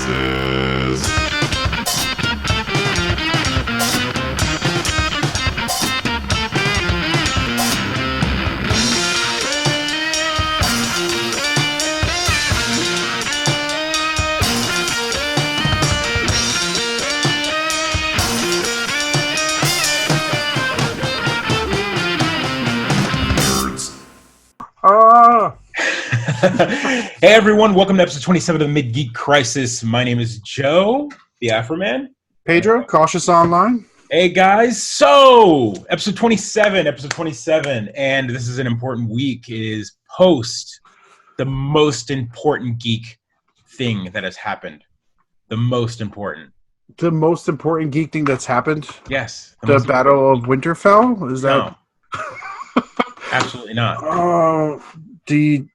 Voices. Hey everyone, welcome to episode 27 of the Mid-Geek Crisis. My name is Joe, the Afro Man. Pedro, Cautious Online. Hey guys, so episode 27, and this is an important week. It is post the most important geek thing that has happened. The most important. The most important geek thing that's happened? Yes. The Battle of Winterfell? Is that? No. Absolutely not. The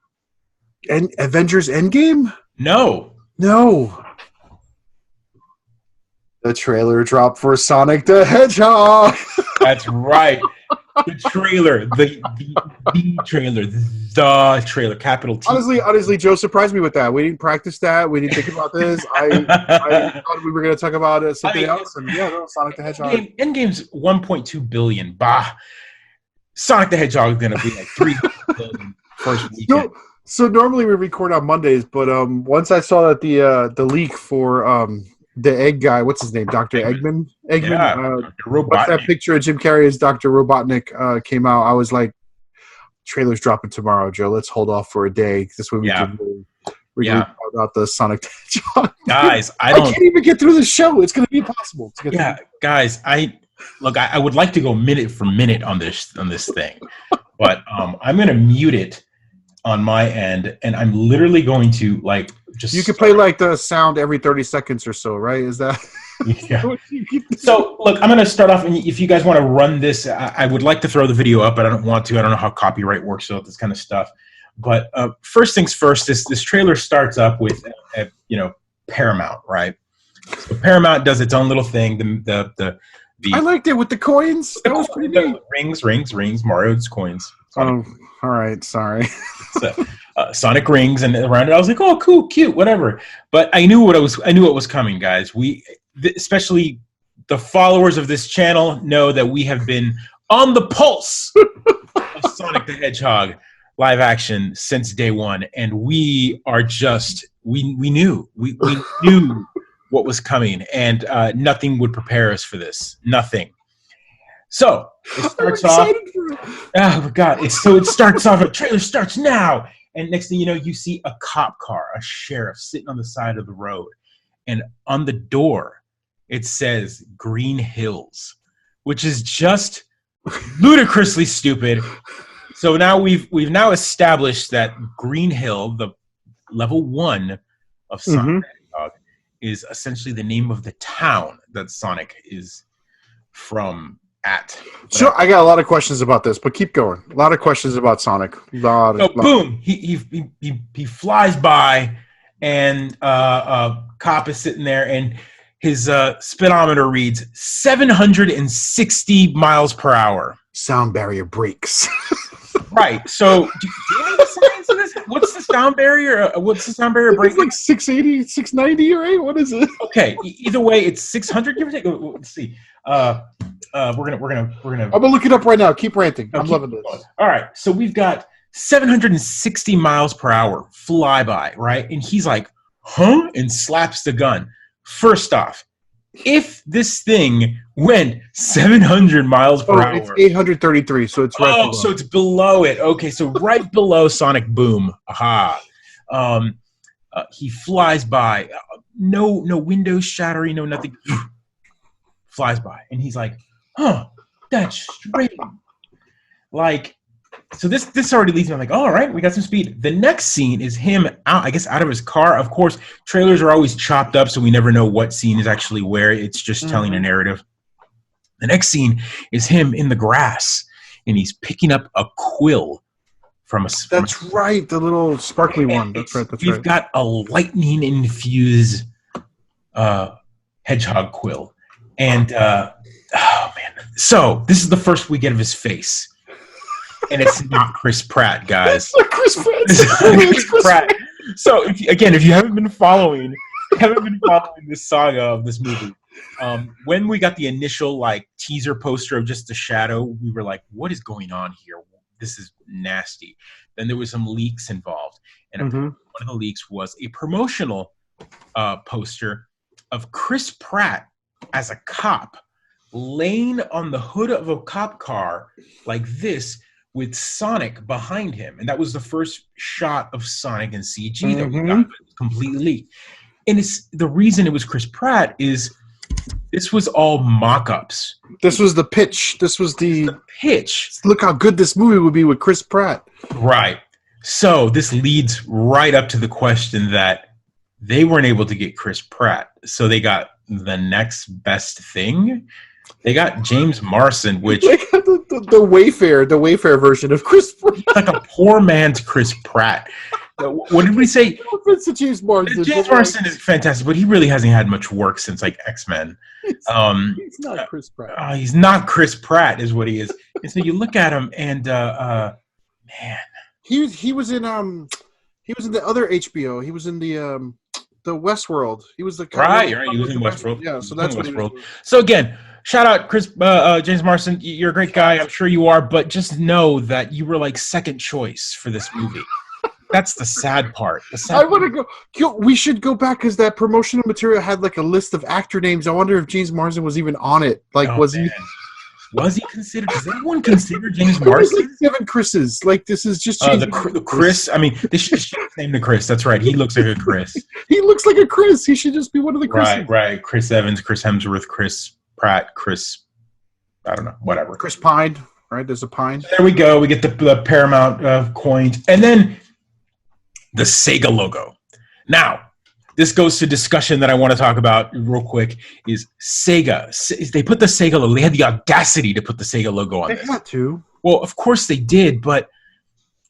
Avengers Endgame? No. The trailer dropped for Sonic the Hedgehog. That's right. The trailer, the trailer, capital T. Honestly, Joe surprised me with that. We didn't practice that. We didn't think about this. I thought we were going to talk about something else. And yeah, no, Sonic the Hedgehog. Endgame's 1.2 billion. Bah. Sonic the Hedgehog is going to be like 3 billion first weekend. So normally we record on Mondays, but once I saw that the leak for the egg guy, what's his name, Dr. Eggman? Yeah, what's that picture of Jim Carrey as Dr. Robotnik came out? I was like, trailer's dropping tomorrow, Joe. Let's hold off for a day. This way we can really talk about the Sonic the Hedgehog. Guys, I can't even get through the show. It's going to be impossible. Guys, I would like to go minute for minute on this thing, but I'm going to mute it on my end, and I'm literally going to just. You could play like the sound every 30 seconds or so, right? Is that? Yeah. So look, I'm going to start off, and if you guys want to run this, I would like to throw the video up, but I don't want to. I don't know how copyright works with this kind of stuff. But first things first, this trailer starts up with Paramount, right? So Paramount does its own little thing. I liked it with the coins. That was pretty neat. Rings, Mario's coins. Oh, all right. Sorry. So, Sonic rings, and around it, I was like, "Oh, cool, cute, whatever." But I knew what was coming, guys. Especially the followers of this channel, know that we have been on the pulse of Sonic the Hedgehog live action since day one, and we are just we knew what was coming, and nothing would prepare us for this. Nothing. So it starts off. Oh God! It starts off. The trailer starts now, and next thing you know, you see a cop car, a sheriff, sitting on the side of the road, and on the door it says Green Hills, which is just ludicrously stupid. So now we've now established that Green Hill, the level 1 of Sonic the Hedgehog, is essentially the name of the town that Sonic is from. Sure, I got a lot of questions about this, but keep going. A lot of questions about Sonic. Boom! He flies by, and a cop is sitting there, and his speedometer reads 760 miles per hour. Sound barrier breaks. Right. So, do you know the science of this? What's the sound barrier? What's the sound barrier break? It's like 680, 690, right? What is it? Okay. Either way, it's 600. Give or take. Let's see. We're gonna. I'm gonna look it up right now. Keep ranting. I'm loving this. All right. So we've got 760 miles per hour flyby, right? And he's like, "Huh?" and slaps the gun. First off, if this thing went 700 miles per hour, it's 833, so it's right below. So it's below it. Okay, so right below Sonic Boom. Aha. He flies by. No windows shattering, no nothing. Flies by, and he's like, "Huh, that's strange." So this already leads me. I'm like, all right, we got some speed. The next scene is him out of his car. Of course, trailers are always chopped up, so we never know what scene is actually where. It's just telling a narrative. The next scene is him in the grass, and he's picking up a quill from a. That's right, the little sparkly one. That's right. We've got a lightning-infused hedgehog quill, and oh man! So this is the first we get of his face. And it's not Chris Pratt, guys. It's not Chris Pratt. It's Chris Pratt. So, if you haven't been following haven't been following this saga of this movie, when we got the initial like teaser poster of just the shadow, we were like, "What is going on here? This is nasty." Then there was some leaks involved, and one of the leaks was a promotional poster of Chris Pratt as a cop laying on the hood of a cop car like this with Sonic behind him. And that was the first shot of Sonic in CG that we got completely leaked. And it's the reason it was Chris Pratt is this was all mock-ups. This was the pitch. This was the pitch. Look how good this movie would be with Chris Pratt. Right. So this leads right up to the question that they weren't able to get Chris Pratt. So they got the next best thing. They got James Marsden, which the Wayfair version of Chris Pratt. Like a poor man's Chris Pratt. What did we say? James Marsden. James Marsden is fantastic, but he really hasn't had much work since like X-Men. He's not Chris Pratt. He's not Chris Pratt, is what he is. And so you look at him, and man, he was in the other HBO. He was in the Westworld. He was the right. He was in Westworld. Yeah, so that's what Westworld. So again, shout out James Marsden. You're a great guy. I'm sure you are, but just know that you were like second choice for this movie. That's the sad part. I want to go. We should go back because that promotional material had like a list of actor names. I wonder if James Marsden was even on it. Like, was he considered? Does anyone consider James Marsden? Like 7 Chris's. Like, this is just the Chris. I mean, they should name the Chris. That's right. He looks like a Chris. He looks like a Chris. He should just be one of the Chris's. Right. Chris Evans, Chris Hemsworth, Chris Pratt, Chris. I don't know. Whatever. Chris Pine. Right. There's a Pine. There we go. We get the Paramount coins, and then the Sega logo. Now, this goes to discussion that I want to talk about real quick. Is Sega? They put the Sega logo. They had the audacity to put the Sega logo on this. They had to. Well, of course they did, but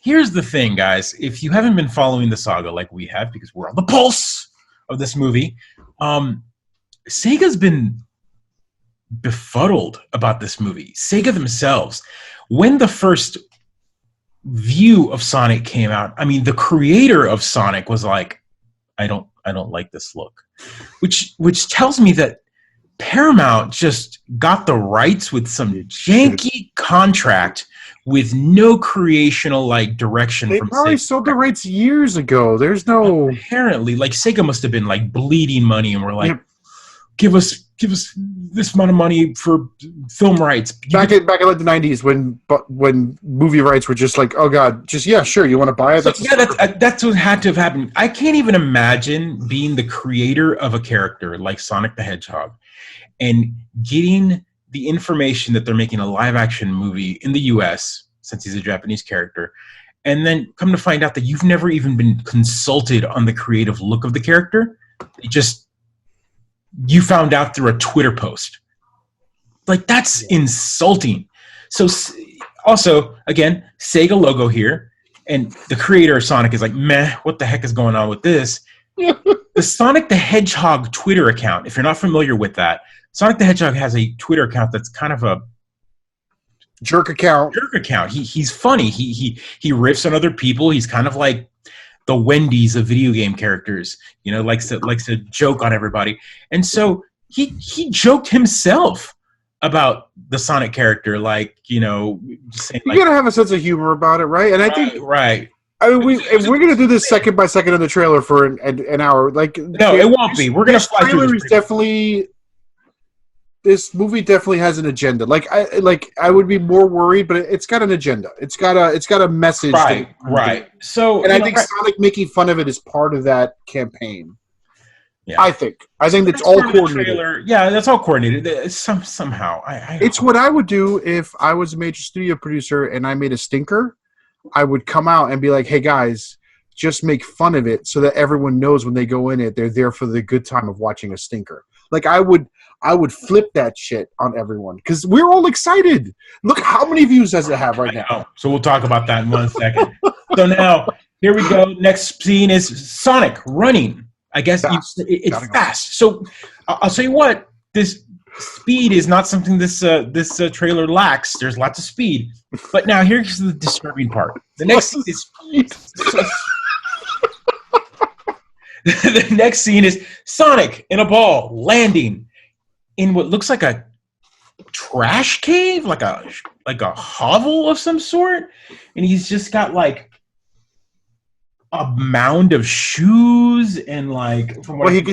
here's the thing, guys. If you haven't been following the saga like we have, because we're on the pulse of this movie, Sega's been befuddled about this movie. Sega themselves, when the first view of Sonic came out, I mean, the creator of Sonic was like, I don't like this look, which tells me that Paramount just got the rights with some janky contract with no creational like direction. They probably sold the rights years ago. There's no apparently like Sega must have been like bleeding money and we're like, give us this amount of money for film rights. Back in like the 90s when movie rights were just like, oh god, just sure, you want to buy it? That's what had to have happened. I can't even imagine being the creator of a character like Sonic the Hedgehog and getting the information that they're making a live action movie in the US, since he's a Japanese character, and then come to find out that you've never even been consulted on the creative look of the character. You found out through a Twitter post. Like, that's insulting. So, also, again, Sega logo here, and the creator of Sonic is like, meh, what the heck is going on with this? The Sonic the Hedgehog Twitter account, if you're not familiar with that, Sonic the Hedgehog has a Twitter account that's kind of a jerk account. He's funny. He riffs on other people. He's kind of like the Wendy's of video game characters, likes to joke on everybody. And so he joked himself about the Sonic character, like, just saying, you gotta have a sense of humor about it, right? And I think right. I mean, if we're gonna do this second by second in the trailer for an hour, like no, it won't be. We're gonna fly through this. This movie definitely has an agenda. I would be more worried, but it's got an agenda. It's got a message. Right. So, and I think Sonic making fun of it is part of that campaign. Yeah. I think that's all coordinated. Yeah, that's all coordinated. Somehow. It's what I would do if I was a major studio producer and I made a stinker. I would come out and be like, "Hey guys, just make fun of it so that everyone knows when they go in it, they're there for the good time of watching a stinker." Like I would flip that shit on everyone because we're all excited. Look how many views does it have right now. So we'll talk about that in 1 second. So now here we go. Next scene is Sonic running. I guess it's fast. So I'll tell you what, this speed is not something this trailer lacks. There's lots of speed. But now here's the disturbing part. The next scene is The next scene is Sonic in a ball landing in what looks like a trash cave, like a hovel of some sort, and he's just got like a mound of shoes and like.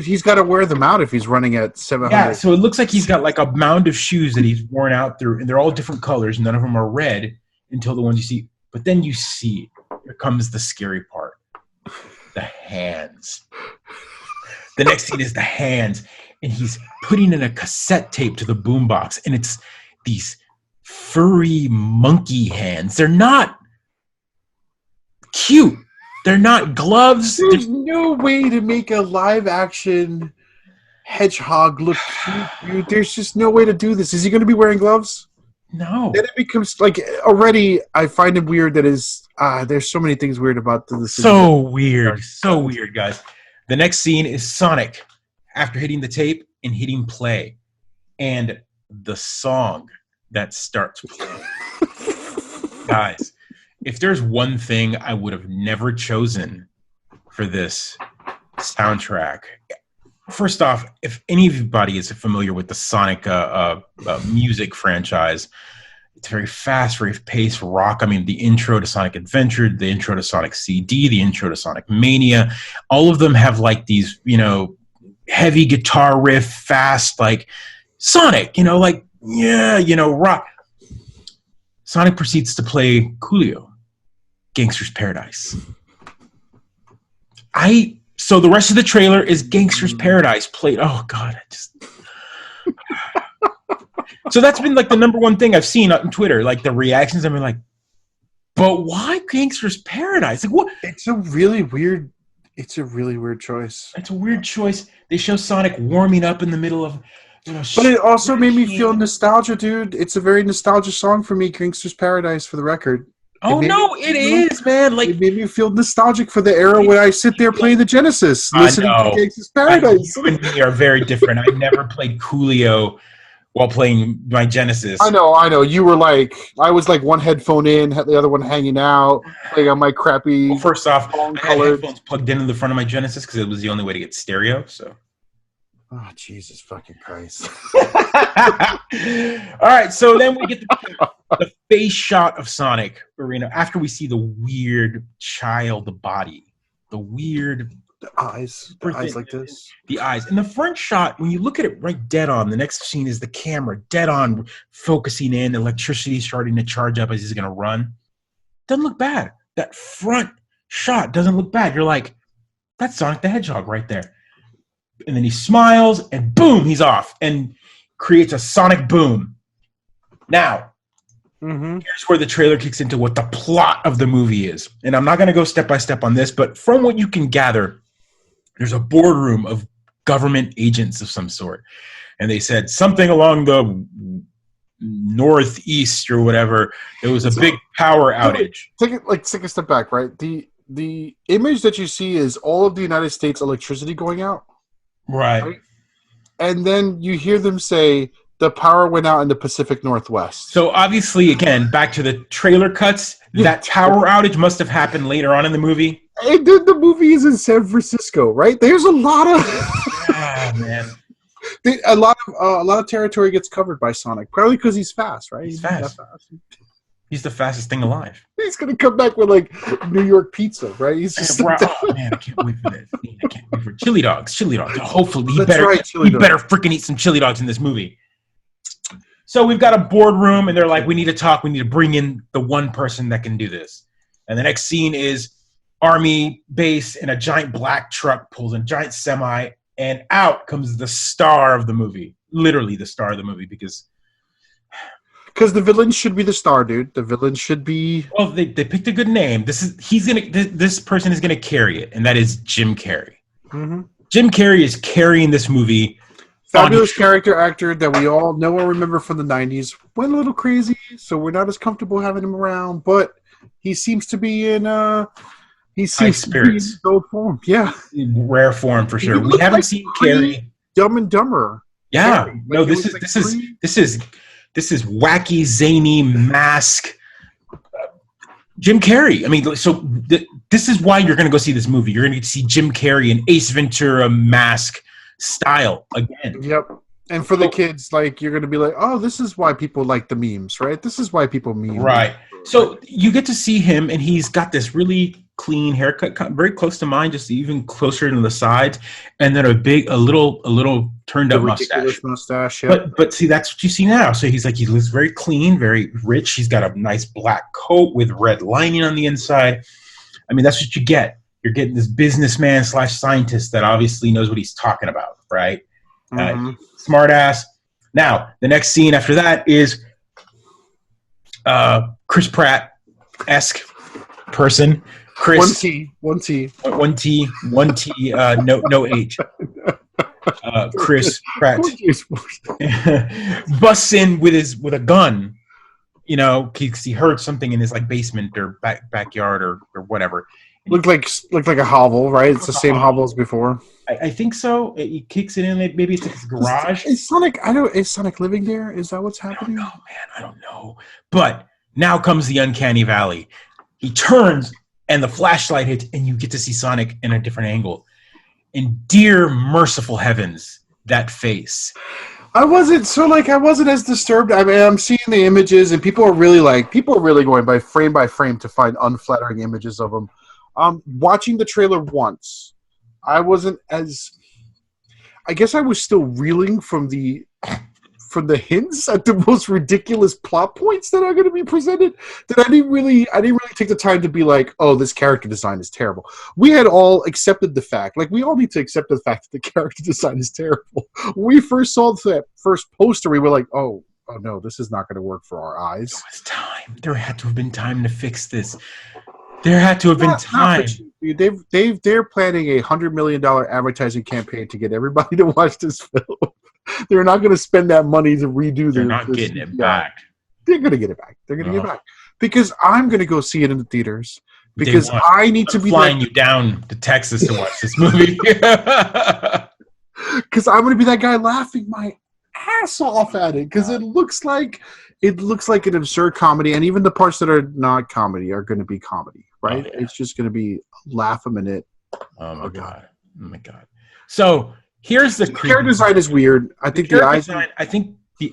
He's got to wear them out if he's running at 700. Yeah, so it looks like he's got like a mound of shoes that he's worn out through, and they're all different colors. None of them are red until the ones you see. But then you see, here comes the scary part: the hands. The next scene is the hands, and he's putting in a cassette tape to the boombox, and it's these furry monkey hands. They're not cute. They're not gloves. There's no way to make a live action hedgehog look cute, dude. There's just no way to do this. Is he going to be wearing gloves? No. Then it becomes like, already I find it weird that there's so many things weird about this. So weird, guys. The next scene is Sonic after hitting the tape and hitting play, and the song that starts playing. Guys, if there's one thing I would have never chosen for this soundtrack, first off, if anybody is familiar with the Sonic music franchise, it's very fast, very paced rock. I mean, the intro to Sonic Adventure, the intro to Sonic CD, the intro to Sonic Mania, all of them have like these, heavy guitar riff, fast, like Sonic, like, rock. Sonic proceeds to play Coolio, Gangster's Paradise. So the rest of the trailer is Gangster's Paradise played. Oh God, So that's been like the number one thing I've seen on Twitter. Like the reactions, I've been like, but why Gangster's Paradise? Like what? It's a really weird choice. It's a weird choice. They show Sonic warming up in the middle of, but it also made me feel nostalgia, dude. It's a very nostalgic song for me, Gangster's Paradise, for the record. It is, man. Like, it made me feel nostalgic for the era when I sit there playing the Genesis, listening to Gangster's Paradise. You and me are very different. I never played Coolio while playing my Genesis. I know. You were like, I was like one headphone in, had the other one hanging out, playing on my crappy. Well, first off, I had headphones plugged in the front of my Genesis because it was the only way to get stereo. So. Oh, Jesus fucking Christ. All right, so then we get the face shot of Sonic Arena after we see the weird child body. The eyes like this. The eyes. And the front shot, when you look at it right dead on, the next scene is the camera dead on, focusing in, electricity starting to charge up as he's going to run. Doesn't look bad. That front shot doesn't look bad. You're like, that's Sonic the Hedgehog right there. And then he smiles, and boom, he's off, and creates a sonic boom. Now, here's where the trailer kicks into what the plot of the movie is. And I'm not going to go step by step on this, but from what you can gather, there's a boardroom of government agents of some sort. And they said something along the northeast or whatever. There was a big power outage. Take a step back, right? The image that you see is all of the United States electricity going out. Right. And then you hear them say the power went out in the Pacific Northwest. So obviously, again, back to the trailer cuts, that power outage must have happened later on in the movie. And then the movie is in San Francisco, right? There's a lot of man. A lot of territory gets covered by Sonic, probably because he's fast, right? He's fast. He's the fastest thing alive. He's gonna come back with like New York pizza, right? He's just oh man, I can't wait for this. I can't wait for chili dogs. Hopefully, he better freaking eat some chili dogs in this movie. So we've got a boardroom, and they're like, "We need to talk. We need to bring in the one person that can do this." And the next scene is Army base, and a giant black truck pulls in, giant semi, and out comes the star of the movie. Literally, the star of the movie, because the villain should be the star, dude. The villain should be. Well, they picked a good name. This person is gonna carry it, and that is Jim Carrey. Mm-hmm. Jim Carrey is carrying this movie. Fabulous character actor that we all know and remember from the 90s. Went a little crazy, so we're not as comfortable having him around. But he seems to be in high spirits, old form. Yeah, rare form for sure. We haven't seen Carrey. Dumb and Dumber. Yeah, no. This is wacky, zany mask, Jim Carrey. I mean, so this is why you're going to go see this movie. You're going to get to see Jim Carrey in Ace Ventura mask style again. Yep. And for the kids, like, you're going to be like, oh, this is why people like the memes, right? This is why people meme. Right. So you get to see him, and he's got this really clean haircut, very close to mine, just even closer to the sides, and then a little turned up mustache. Yeah. But see, that's what you see now. So he looks very clean, very rich. He's got a nice black coat with red lining on the inside. I mean, that's what you get. You're getting this businessman / scientist that obviously knows what he's talking about, right? Smart ass. Now, the next scene after that is Chris Pratt-esque person. Chris, one T, no H. Chris Pratt busts in with a gun, you know, because he heard something in his like basement or backyard or whatever. Looked like a hovel, right? It's the same hovel as before. I think so. He kicks it in. Maybe it's his garage. Is Sonic living there? Is that what's happening? I don't know, man. I don't know. But now comes the uncanny valley. He turns, and the flashlight hits, and you get to see Sonic in a different angle. And dear merciful heavens, that face. I wasn't as disturbed. I mean, I'm seeing the images, and people are really going by frame to find unflattering images of him. Watching the trailer once, I wasn't as. I guess I was still reeling from the hints at the most ridiculous plot points that are going to be presented. That I didn't really take the time to be like, oh, this character design is terrible. We had all accepted the fact, like we all need to accept the fact that the character design is terrible. When we first saw that first poster, we were like, oh no, this is not going to work for our eyes. There was time. There had to have been time to fix this. There had to have been time. They're planning $100 million advertising campaign to get everybody to watch this film. They're not going to spend that money to redo. They're not getting it back. They're going to get it back. They're going to get it back because I'm going to go see it in the theaters because I need to be flying you down to Texas to watch this movie. Because I'm going to be that guy laughing my ass off at it because it looks like an absurd comedy, and even the parts that are not comedy are going to be comedy, right? Oh, yeah. It's just going to be laugh a minute. Oh my god! So here's the character design is weird. I think the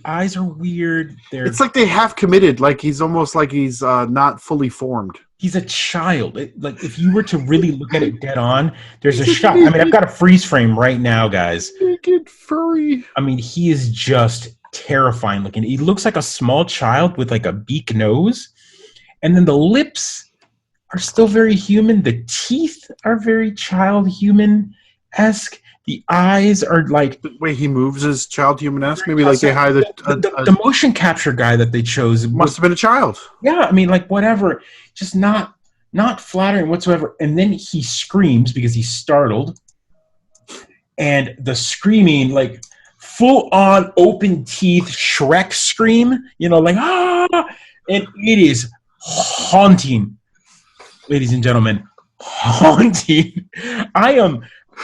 eyes are weird. It's like they half committed. Like he's almost like he's not fully formed. He's a child. Like if you were to really look at it dead on, there's a shot. I mean, I've got a freeze frame right now, guys. Naked furry. I mean, he is just terrifying looking. He looks like a small child with like a beak nose, and then the lips are still very human. The teeth are very child human-esque. The eyes are like the way he moves is child human-esque. Maybe like they hired the motion capture guy that they chose must have been a child. Yeah, I mean, like whatever, just not flattering whatsoever. And then he screams because he's startled, and the screaming like full on open teeth Shrek scream, you know, like ah, and it is haunting, ladies and gentlemen, haunting.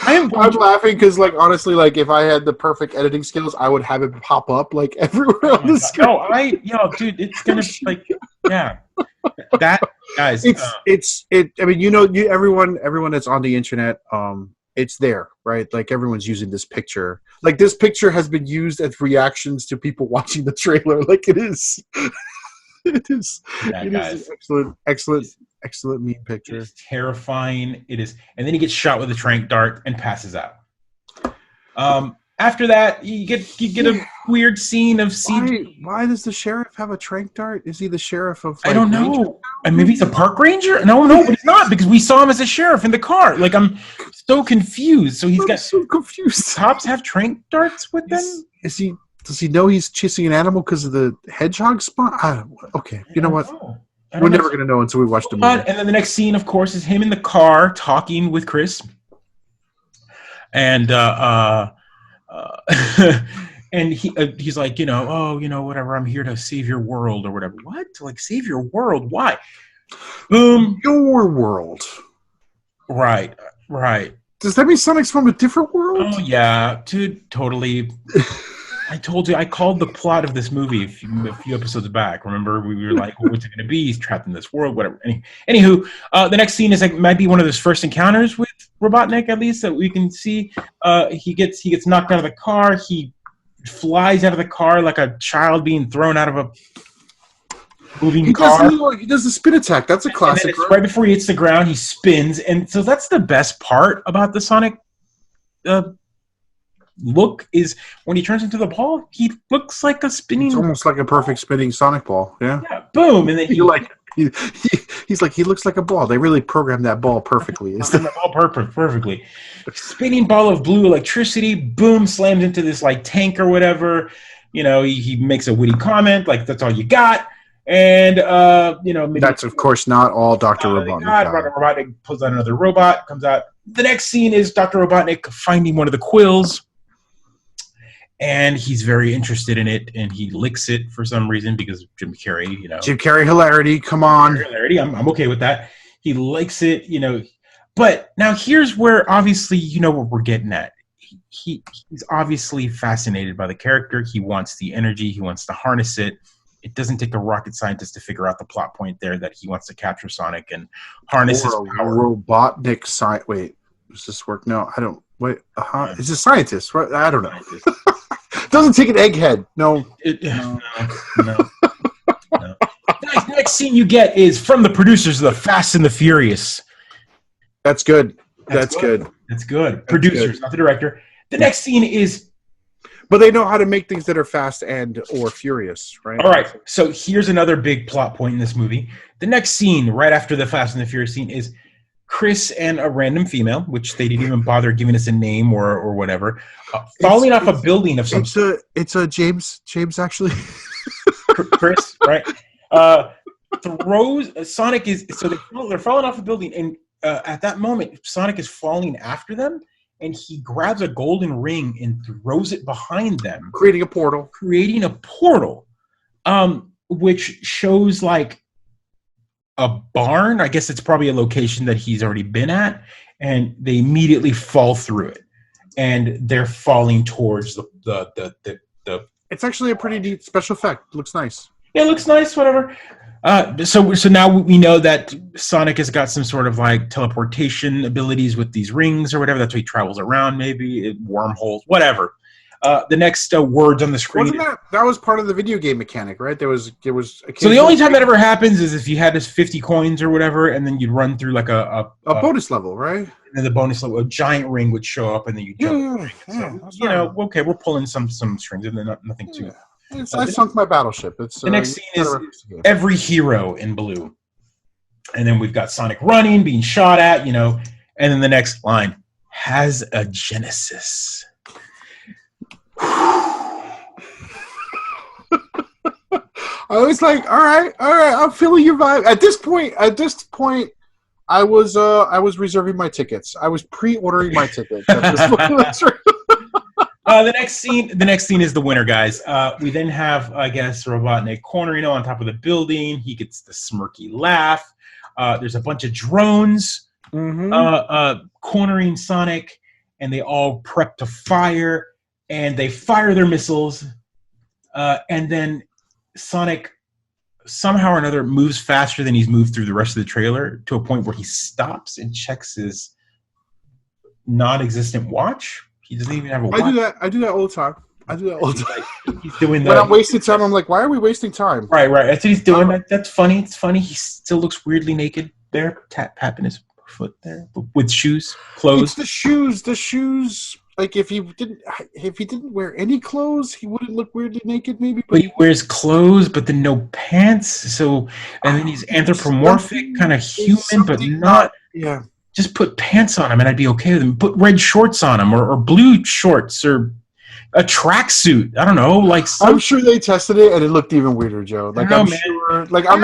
I'm laughing because, like, honestly, like, if I had the perfect editing skills, I would have it pop up like everywhere on the screen. No, dude, it's gonna be like, yeah, that guys. I mean, you know, everyone that's on the internet, it's there, right? Like everyone's using this picture. Like this picture has been used as reactions to people watching the trailer. Like it is. It is an excellent meme picture. It's terrifying. It is, and then he gets shot with a tranq dart and passes out. After that, you get a weird scene of Why does the sheriff have a tranq dart? Is he the sheriff of? Like, I don't know. And maybe he's a park ranger. No, but he's not because we saw him as a sheriff in the car. Like I'm so confused. So I'm so confused. Cops have tranq darts with them. Does he know he's chasing an animal because of the hedgehog spawn? Okay, you know what? We're never going to know until we watch the movie. And then the next scene, of course, is him in the car talking with Cris. And and he's like, whatever, I'm here to save your world or whatever. What? Like, save your world? Why? Boom. Your world. Right. Does that mean Sonic's from a different world? Oh, yeah. Dude, totally. I told you, I called the plot of this movie a few episodes back. Remember, we were like, well, what's it going to be? He's trapped in this world, whatever. Anywho, the next scene is like might be one of his first encounters with Robotnik, at least, that we can see. He gets knocked out of the car. He flies out of the car like a child being thrown out of a moving car. He does the spin attack. That's a classic. Right before he hits the ground, he spins. And so that's the best part about the Sonic look, is when he turns into the ball, he looks like a spinning. It's almost like a perfect spinning Sonic ball. Yeah. Boom, and then he's like he looks like a ball. They really programmed that ball perfectly. Perfectly. Spinning ball of blue electricity. Boom, slams into this like tank or whatever. You know, he makes a witty comment like, "That's all you got." And maybe that's of course not all Dr. Robotnik. Dr. Robotnik pulls out another robot. Comes out. The next scene is Dr. Robotnik finding one of the quills. And he's very interested in it, and he licks it for some reason because Jim Carrey, Jim Carrey hilarity, come on. Hilarity, I'm okay with that. He licks it, But now here's where obviously what we're getting at. He's obviously fascinated by the character. He wants the energy. He wants to harness it. It doesn't take a rocket scientist to figure out the plot point there that he wants to capture Sonic and harness his power. Robotnik science. Wait, does this work? No, I don't. Wait, it's a scientist. Right? I don't know. Doesn't take an egghead. No. No. The next scene you get is from the producers of The Fast and the Furious. That's good. That's good. Producers, not the director. The next scene is... But they know how to make things that are fast and or furious, right? All right. So here's another big plot point in this movie. The next scene, right after the Fast and the Furious scene, is Cris and a random female, which they didn't even bother giving us a name or whatever, falling off a building of some sort. It's a James actually. Cris, right? Sonic is, so they're falling off a building, and at that moment, Sonic is falling after them, and he grabs a golden ring and throws it behind them, creating a portal, which shows like a barn. I guess it's probably a location that he's already been at, and they immediately fall through it, and they're falling towards the It's actually a pretty neat special effect. Looks nice. Yeah, it looks nice. Whatever. So now we know that Sonic has got some sort of like teleportation abilities with these rings or whatever. That's why he travels around, maybe wormholes, whatever. The next words on the screen. That was part of the video game mechanic, right? There was. So the only time that ever happens is if you had this 50 coins or whatever, and then you'd run through like a bonus level, right? And then the bonus level, a giant ring would show up, and then you jump. So, okay, we're pulling some strings, and then nothing too. I sunk my battleship. The next scene is every hero in blue, and then we've got Sonic running, being shot at, and then the next line has a genesis. I was like, all right, I'm feeling your vibe. At this point, I was reserving my tickets. I was pre-ordering my tickets. The next scene is the winner, guys. We then have, I guess, Robotnik cornering on top of the building. He gets the smirky laugh. There's a bunch of drones cornering Sonic, and they all prep to fire, and they fire their missiles, and then Sonic somehow or another moves faster than he's moved through the rest of the trailer to a point where he stops and checks his non-existent watch. He doesn't even have a watch. I do that all the time. He's doing that. When I'm wasting time, I'm like, why are we wasting time? Right. That's what he's doing. That's funny. It's funny. He still looks weirdly naked there, tapping his foot there with shoes, clothes. It's the shoes. The shoes. Like if he didn't wear any clothes, he wouldn't look weirdly naked, maybe. But he wears clothes, but then no pants. So, and then he's anthropomorphic, kind of human, but not. Yeah. Just put pants on him, and I'd be okay with him. Put red shorts on him, or blue shorts, or a tracksuit. I don't know. I'm sure they tested it, and it looked even weirder, Joe. I'm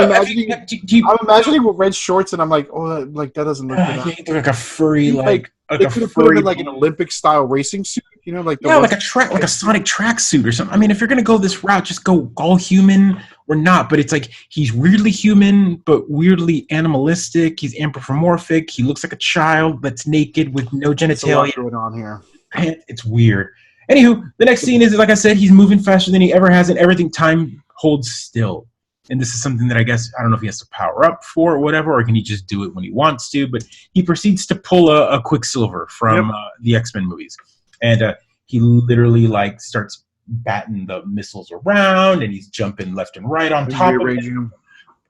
imagining with red shorts, and I'm like, oh, like that doesn't look good. Like a furry, they could have put him in like an Olympic style racing suit, like a Sonic tracksuit or something. I mean, if you're gonna go this route, just go all human or not. But it's like he's weirdly human, but weirdly animalistic. He's anthropomorphic. He looks like a child that's naked with no genitalia going on here. It's weird. Anywho, the next scene is, like I said, he's moving faster than he ever has, and everything time holds still. And this is something that I don't know if he has to power up for or whatever, or can he just do it when he wants to, but he proceeds to pull a Quicksilver from the X-Men movies. And he literally like starts batting the missiles around, and he's jumping left and right on top of them,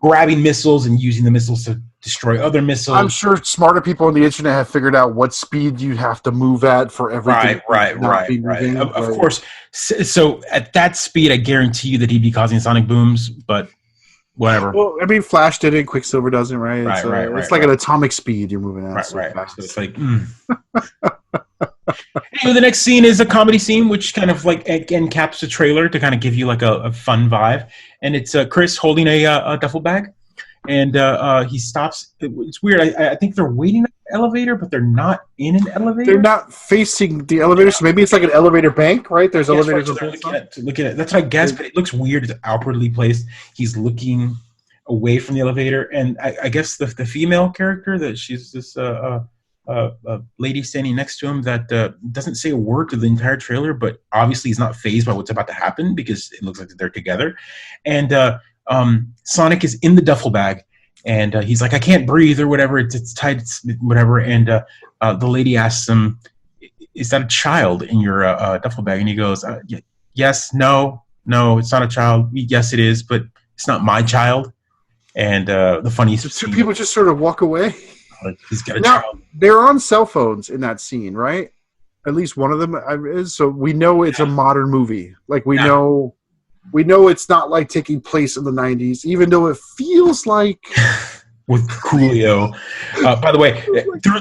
grabbing missiles and using the missiles to destroy other missiles. I'm sure smarter people on the internet have figured out what speed you have to move at for everything. Right. Of course. So at that speed, I guarantee you that he'd be causing sonic booms, but whatever. Well, I mean, Flash did it, Quicksilver doesn't, right? It's like an atomic speed you're moving at. Right. So it's like, Anyway, the next scene is a comedy scene, which kind of like again caps the trailer to kind of give you like a fun vibe. And it's Cris holding a duffel bag, and he stops. It's weird. I think they're waiting at the elevator, but they're not in an elevator. They're not facing the elevator, so maybe it's like an elevator bank, right? There's elevators. Looking at that's what I guess, but it looks weird. It's outwardly placed. He's looking away from the elevator, and I guess the female character that she's this lady standing next to him that doesn't say a word to the entire trailer, but obviously he's not fazed by what's about to happen because it looks like they're together. And Sonic is in the duffel bag, and he's like, I can't breathe or whatever. It's tight, whatever. And the lady asks him, is that a child in your duffel bag? And he goes, yes, no, it's not a child. Yes, it is, but it's not my child. And the funniest two people just sort of walk away. He's got a child. They're on cell phones in that scene, right? At least one of them is. So we know it's a modern movie. Like we know it's not like taking place in the 90s, even though it feels like with Coolio. By the way,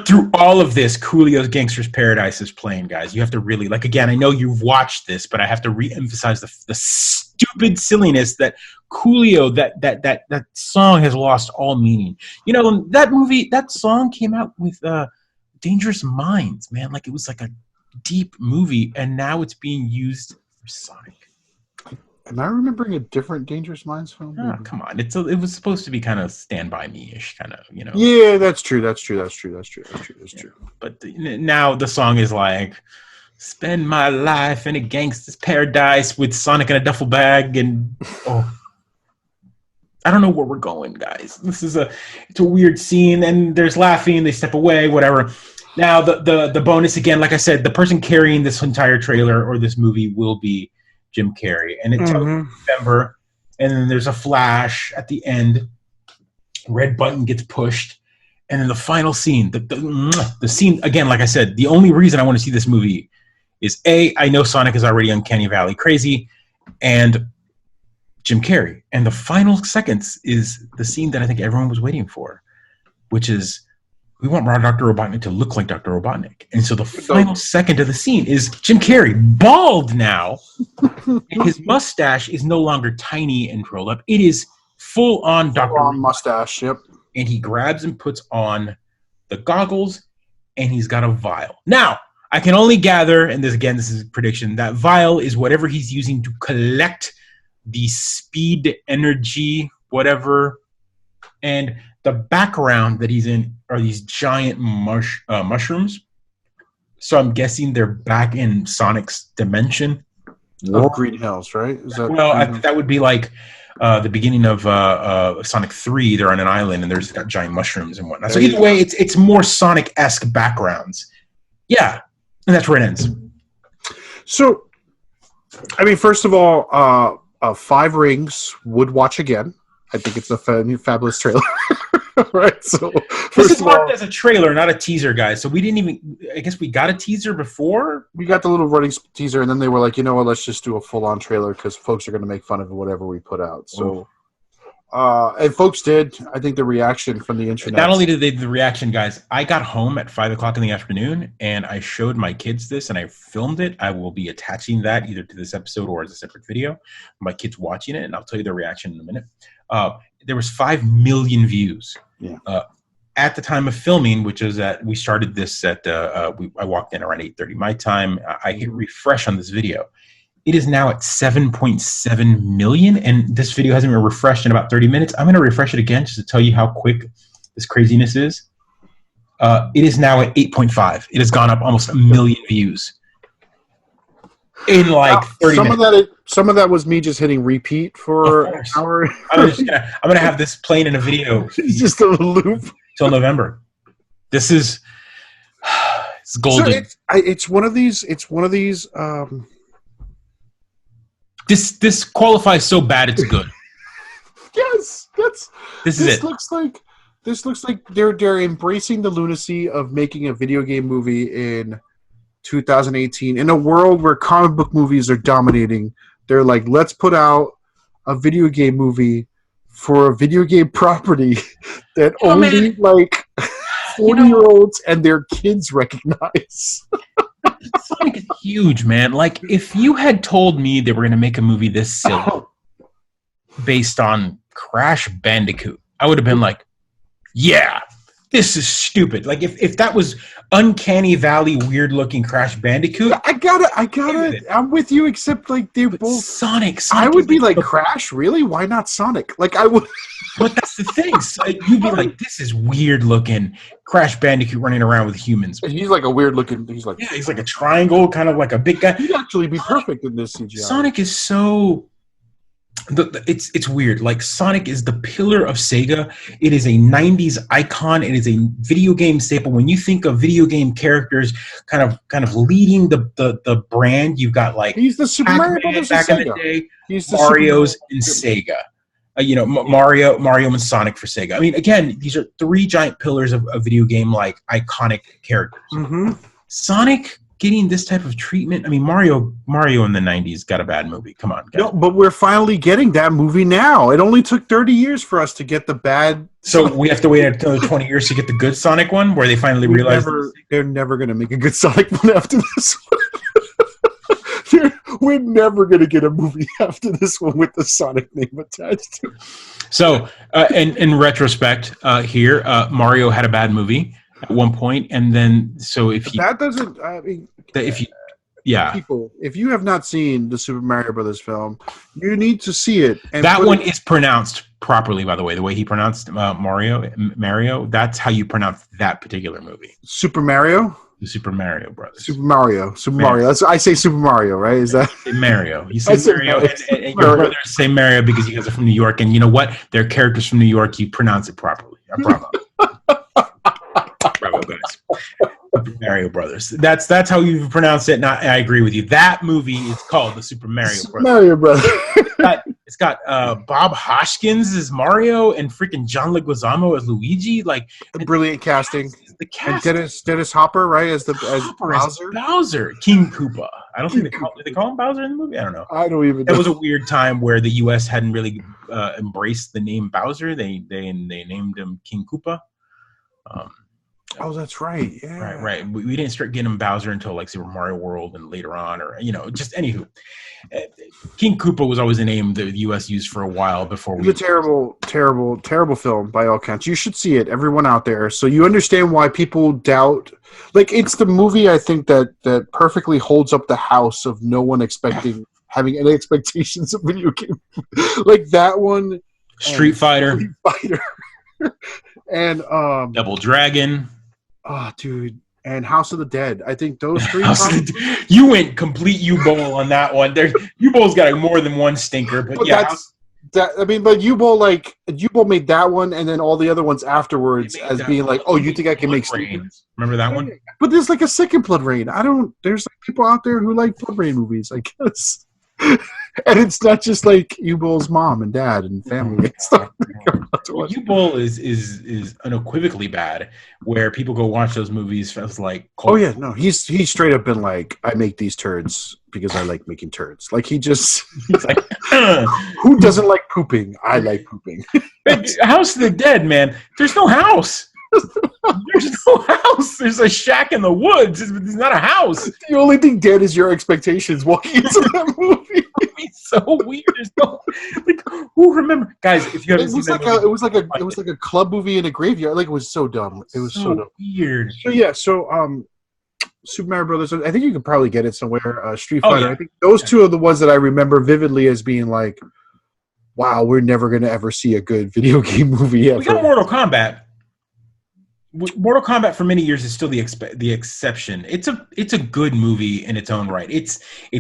through all of this, Coolio's Gangster's Paradise is playing, guys. You have to really again. I know you've watched this, but I have to re-emphasize the stupid silliness that Coolio, that song has lost all meaning. You know, that song came out with Dangerous Minds, man. Like it was like a deep movie, and now it's being used for Sonic. Am I remembering a different Dangerous Minds film? Oh, come on. It was supposed to be kind of Stand By Me-ish, kind of, you know. Yeah, that's true. But now the song is like, spend my life in a gangster's paradise with Sonic in a duffel bag, and I don't know where we're going, guys. It's a weird scene, and there's laughing, they step away, whatever. Now the bonus again, like I said, the person carrying this entire trailer or this movie will be Jim Carrey, and it tells you November, and then there's a flash at the end. Red button gets pushed, and then the final scene, the scene again, like I said, the only reason I want to see this movie is I know Sonic is already Uncanny Valley crazy, and Jim Carrey. And the final seconds is the scene that I think everyone was waiting for, which is we want Dr. Robotnik to look like Dr. Robotnik. And so the final second of the scene is Jim Carrey, bald now, and his mustache is no longer tiny and rolled up. It is full-on Dr. Robotnik. Mustache, yep. And he grabs and puts on the goggles, and he's got a vial. Now, I can only gather, and this is a prediction, that vial is whatever he's using to collect the speed, energy, whatever. And the background that he's in are these giant mushrooms. So I'm guessing they're back in Sonic's dimension. Greenhouse, right? That would be like the beginning of Sonic 3. They're on an island, and there's got giant mushrooms and whatnot. So either way, it's more Sonic-esque backgrounds. Yeah. And that's where it ends. So, I mean, first of all, 5 Rings would watch again. I think it's a fabulous trailer. Right? So, this is marked as a trailer, not a teaser, guys. So we didn't even, I guess we got a teaser before? We got the little running teaser, and then they were like, you know what, let's just do a full-on trailer because folks are going to make fun of whatever we put out. So, and folks did. I think the reaction from the internet. Not only did they the reaction, guys, I got home at 5 o'clock in the afternoon, and I showed my kids this, and I filmed it. I will be attaching that either to this episode or as a separate video. My kids watching it, and I'll tell you their reaction in a minute. There was 5 million views. Yeah. At the time of filming, which is we started this at, I walked in around 8:30 my time. I hit refresh on this video. It is now at 7.7 million, and this video hasn't been refreshed in about 30 minutes. I'm going to refresh it again just to tell you how quick this craziness is. It is now at 8.5. It has gone up almost 1 million views. in like 30 minutes. Some of that was me just hitting repeat for an hour. I'm gonna have this playing in a video. It's just a loop till November. This is it's golden. So it's one of these. This qualifies so bad it's good. Yes, this is it. This looks like they're embracing the lunacy of making a video game movie in 2018 in a world where comic book movies are dominating. They're like, let's put out a video game movie for a video game property that only like 40-year-olds and their kids recognize. Sonic is huge, man. Like, if you had told me they were going to make a movie this silly based on Crash Bandicoot, I would have been like, yeah, this is stupid. Like, if that was Uncanny Valley weird-looking Crash Bandicoot, I got it. I'm with you, except like they're both Sonic. I would be like, Crash, really? Why not Sonic? Like, I would. But that's the thing. So you'd be like, this is weird-looking Crash Bandicoot running around with humans. And he's like a weird-looking. He's like a triangle, kind of like a big guy. He'd actually be perfect in this CGI. Sonic is so. It's weird. Like, Sonic is the pillar of Sega. It is a 90s icon. It is a video game staple. When you think of video game characters kind of leading the brand, you've got like he's the Super Mario Brothers back in the day, Mario's and Sega. Mario and Sonic for Sega. I mean, again, these are three giant pillars of video game like iconic characters. Mm-hmm. Sonic getting this type of treatment. I mean, Mario in the 90s got a bad movie. Come on, guys. No, but we're finally getting that movie now. It only took 30 years for us to get the bad. So we have to wait another 20 years to get the good Sonic one, where they finally realize they're never going to make a good Sonic one after this one. We're never going to get a movie after this one with the Sonic name attached to it. So, in retrospect, here, Mario had a bad movie at one point, and then people, if you have not seen the Super Mario Brothers film, you need to see it. And that one is pronounced properly, by the way he pronounced Mario. That's how you pronounce that particular movie. Super Mario. The Super Mario Brothers. Super Mario. I say Super Mario, right? Is that Mario? You say Mario, and your brothers say Mario because you guys are from New York, and you know what? They're characters from New York. You pronounce it properly. Bravo. Bravo, guys. Mario Brothers. That's how you pronounce it. And I agree with you. That movie is called the Super Mario Brothers. Mario Brothers. It's got Bob Hoskins as Mario and freaking John Leguizamo as Luigi. Like, brilliant casting. The cast. And Dennis Hopper, right, as Bowser. King Koopa. I don't think they call him Bowser in the movie. I don't know. I don't even know. It was a weird time where the U.S. hadn't really embraced the name Bowser. They named him King Koopa. Oh, that's right. Yeah. Right. We didn't start getting Bowser until like Super Mario World and later on, or just anywho. King Koopa was always a name the U.S. used for a while before. It's a terrible film by all accounts. You should see it, everyone out there, so you understand why people doubt. Like, it's the movie I think that perfectly holds up the house of no one having any expectations of video game. Like that one. Street Fighter. And Double Dragon. Oh, dude. And House of the Dead. I think those three. You went complete U-Bowl on that one. U-Bowl's got more than one stinker, but yeah. But U-Bowl made that one, and then all the other ones afterwards as being like, oh, you think I can make Rain? Remember that one? But there's like a second Blood Rain. There's like people out there who like Blood Rain movies, I guess. And it's not just like U-Bowl's mom and dad and family and stuff. U-Bowl is unequivocally bad, where people go watch those movies as like. Oh yeah, no, he's straight up been like, I make these turds because I like making turds. Like he's like, who doesn't like pooping? I like pooping. House of the Dead, man. There's no house. There's no house. There's a shack in the woods. It's not a house. The only thing dead is your expectations walking into that movie. It's so weird. There's no, like, who remember, guys? If you haven't seen that movie, it was like a club movie in a graveyard. Like, it was so dumb. It was so dumb. Weird. So yeah. Super Mario Brothers. I think you could probably get it somewhere. Street Fighter. Yeah. I think those two are the ones that I remember vividly as being like, wow, we're never gonna ever see a good video game movie ever. We got Mortal Kombat. Mortal Kombat for many years is still the exception. It's a good movie in its own right. It's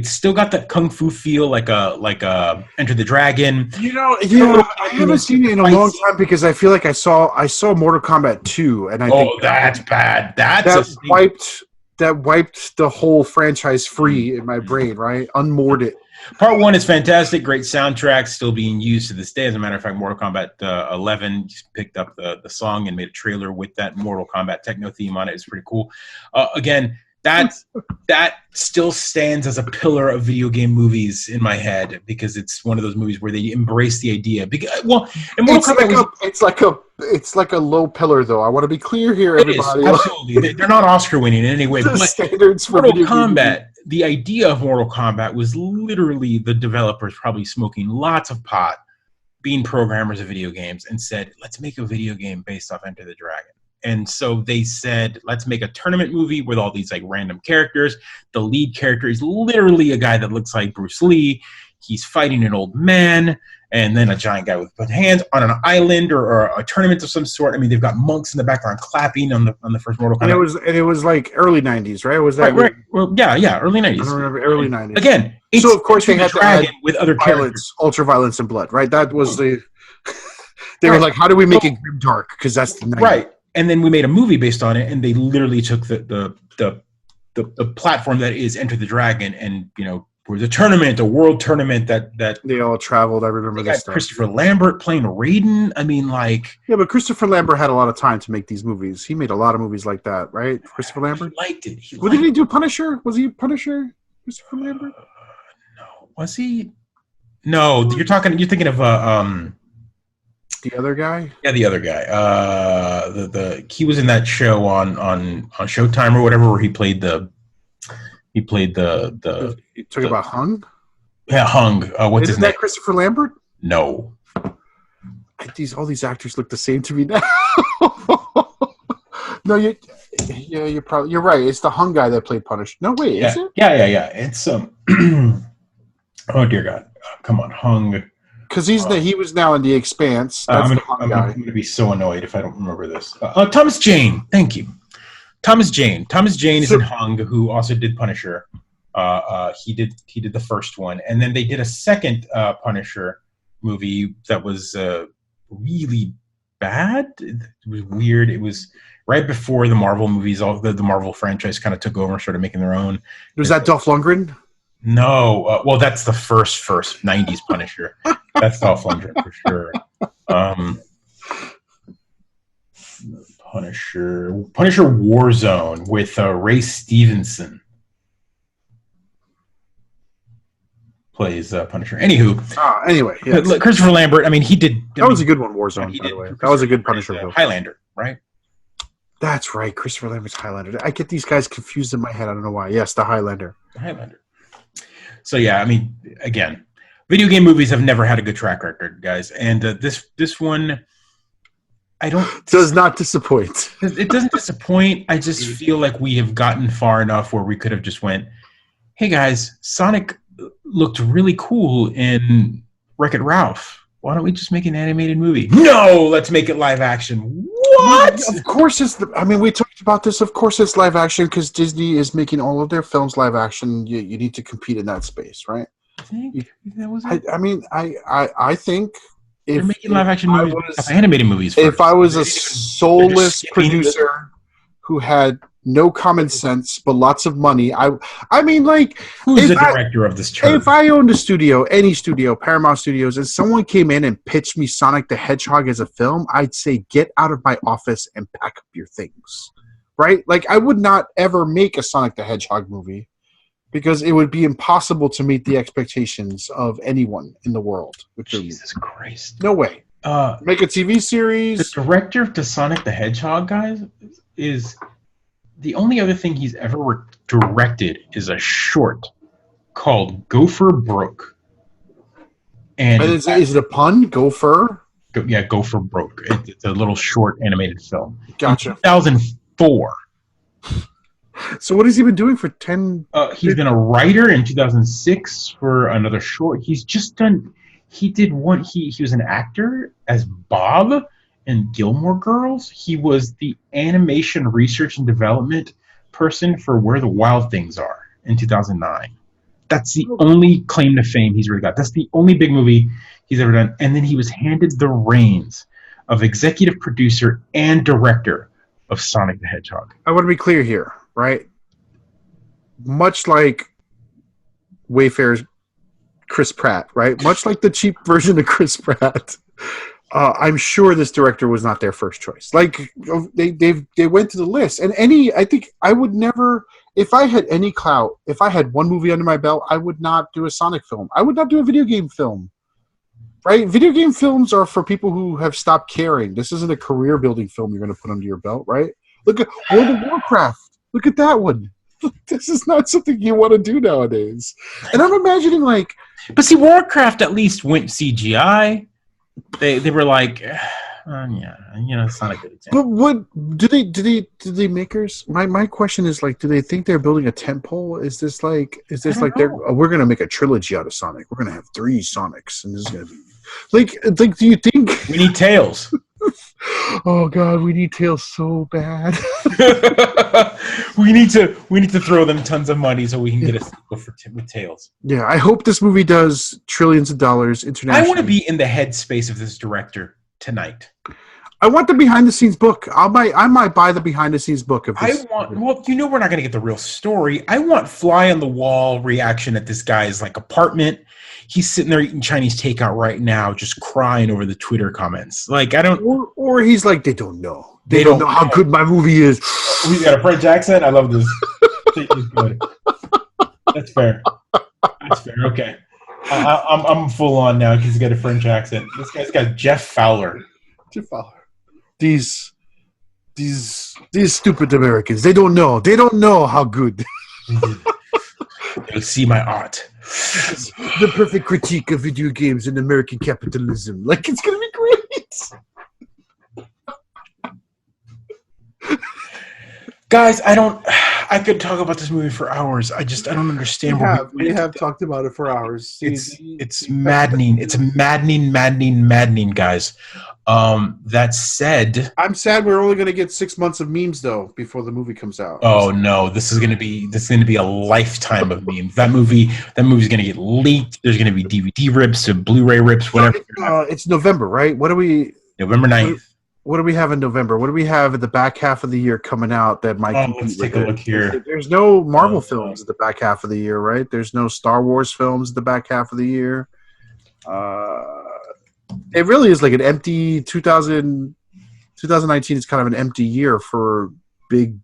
still got that kung fu feel, like a Enter the Dragon. I haven't seen it in a long time because I feel like I saw Mortal Kombat 2, and I think that's bad. That wiped the whole franchise free in my brain, right? Unmoored it. Part 1 is fantastic. Great soundtrack, still being used to this day. As a matter of fact, Mortal Kombat 11 just picked up the song and made a trailer with that Mortal Kombat techno theme on it. It's pretty cool. Again, that still stands as a pillar of video game movies in my head, because it's one of those movies where they embrace the idea. It's like a low pillar, though. I want to be clear here, everybody. Absolutely, they're not Oscar winning in any way. The standards for Mortal Kombat. The idea of Mortal Kombat was literally the developers probably smoking lots of pot, being programmers of video games, and said, let's make a video game based off Enter the Dragon. And so they said, let's make a tournament movie with all these like random characters. The lead character is literally a guy that looks like Bruce Lee. He's fighting an old man, and then a giant guy with both hands on an island or a tournament of some sort. I mean, they've got monks in the background clapping on the first Mortal Kombat. And it was like early 90s, right? Was that right? Well, yeah, early 90s. I don't remember, early 90s. Again, so of course they had to add with other characters, ultra violence and blood, right? That was the. They were like, how do we make it grimdark? Because that's the 90s. Right. And then we made a movie based on it, and they literally took the platform that is Enter the Dragon, and was a world tournament that they all traveled. I remember this stuff. Christopher Lambert playing Raiden. I mean, but Christopher Lambert had a lot of time to make these movies. He made a lot of movies like that, right? Christopher Lambert liked it. Did he do Punisher? Was he Punisher? Christopher Lambert? No, was he? No, you're thinking of the other guy. Yeah, the other guy. He was in that show on Showtime or whatever, where he played the. You talking about Hung? Yeah, Hung. What's his name? Isn't that Christopher Lambert? No. All these actors look the same to me now. No, you're right. It's the Hung guy that played Punisher. No, wait, is it? Yeah. It's oh dear God, come on, Hung. Because he was now in The Expanse. That's the Hung guy. I'm going to be so annoyed if I don't remember this. Thomas Jane. Thank you. Thomas Jane is in Hung, who also did Punisher. He did the first one, and then they did a second Punisher movie that was really bad. It was weird. It was right before the Marvel movies. All the Marvel franchise kind of took over and started making their own. Was that Dolph Lundgren? No. Well, that's the first 90s Punisher. That's Dolph Lundgren for sure. Punisher Warzone with Ray Stevenson plays Punisher. Anyway, yes. Christopher Lambert. I mean, he did. That was a good one, Warzone. By the way, that was a good Punisher film. Highlander, right? That's right, Christopher Lambert's Highlander. I get these guys confused in my head. I don't know why. Yes, the Highlander. So yeah, I mean, again, video game movies have never had a good track record, guys, and this one. Does not disappoint. It doesn't disappoint. I just feel like we have gotten far enough where we could have just went, hey guys, Sonic looked really cool in Wreck-It Ralph. Why don't we just make an animated movie? No, let's make it live action. What? Of course we talked about this. Of course it's live action because Disney is making all of their films live action. You need to compete in that space, right? I think that was it. I think they're making live action movies, animated movies. First. If I was a soulless producer who had no common sense but lots of money, who's the director of this church? If I owned a studio, any studio, Paramount Studios, and someone came in and pitched me Sonic the Hedgehog as a film, I'd say, get out of my office and pack up your things. Right? I would not ever make a Sonic the Hedgehog movie. Because it would be impossible to meet the expectations of anyone in the world. Jesus Christ. No way. Make a TV series. The director of Sonic the Hedgehog, guys, is the only other thing he's ever directed is a short called Gopher Broke. And is it a pun? Gopher? Yeah, Gopher Broke. It's a little short animated film. Gotcha. In 2004. So what has he been doing for 10? He's been a writer in 2006 for another short. He's just done. He did one. He was an actor as Bob and Gilmore Girls. He was the animation research and development person for Where the Wild Things Are in 2009. That's the only claim to fame he's really got. That's the only big movie he's ever done. And then he was handed the reins of executive producer and director of Sonic the Hedgehog. I want to be clear here, right? Much like Wayfair's Chris Pratt, right? Much like the cheap version of Chris Pratt, I'm sure this director was not their first choice. Like they went to the list, and I think I would never, if I had any clout, if I had one movie under my belt, I would not do a Sonic film. I would not do a video game film. Right? Video game films are for people who have stopped caring. This isn't a career building film you're going to put under your belt, right? Look at World of Warcraft. Look at that one. This is not something you want to do nowadays. And I'm imagining but see, Warcraft at least went CGI. They were like, yeah, it's not a good example. But what do they makers? My question is do they think they're building a tentpole? Is this like we're gonna make a trilogy out of Sonic? We're gonna have 3 Sonics, and this is gonna be like do you think we need Tails? Oh God, we need Tails so bad. we need to throw them tons of money so we can get a sequel with Tails. Yeah, I hope this movie does trillions of dollars internationally. I want to be in the headspace of this director tonight. I want the behind the scenes book. I might buy the behind the scenes book of this. Well, we're not going to get the real story. I want fly on the wall reaction at this guy's apartment. He's sitting there eating Chinese takeout right now, just crying over the Twitter comments. I don't. Or he's like, they don't know. They don't know how good my movie is. He's got a French accent. I love this. Good. That's fair. That's fair. Okay. I'm full on now because he's got a French accent. This guy's got Jeff Fowler. Jeff Fowler. These stupid Americans. They don't know. They don't know how good. They'll see my art. The perfect critique of video games and American capitalism. It's gonna be great. Guys, I could talk about this movie for hours. I don't understand. We have talked about it for hours. It's maddening. It's maddening, guys. That said, I'm sad we're only going to get 6 months of memes though before the movie comes out. Oh no, this is going to be a lifetime of memes. That movie's going to get leaked. There's going to be DVD rips and Blu-ray rips, whatever. It's November, right? November 9th. What do we have in November? What do we have at the back half of the year coming out that might compete? Let's take a look here. There's no Marvel films at the back half of the year, right? There's no Star Wars films at the back half of the year. It really is an empty 2019 is kind of an empty year for big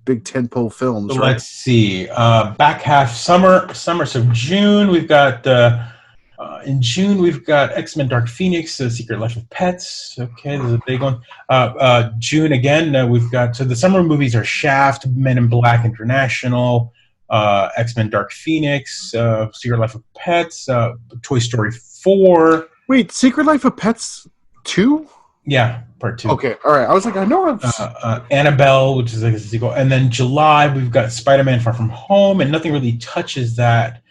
tentpole films. So right? Let's see. Back half summer. So June we've got. In June, we've got X-Men Dark Phoenix, Secret Life of Pets. Okay, this is a big one. June, again, we've got... So the summer movies are Shaft, Men in Black International, X-Men Dark Phoenix, Secret Life of Pets, Toy Story 4. Wait, Secret Life of Pets 2? Yeah, part 2. Okay, all right. I was like, I know Annabelle, which is a sequel. And then July, we've got Spider-Man Far From Home, and nothing really touches that.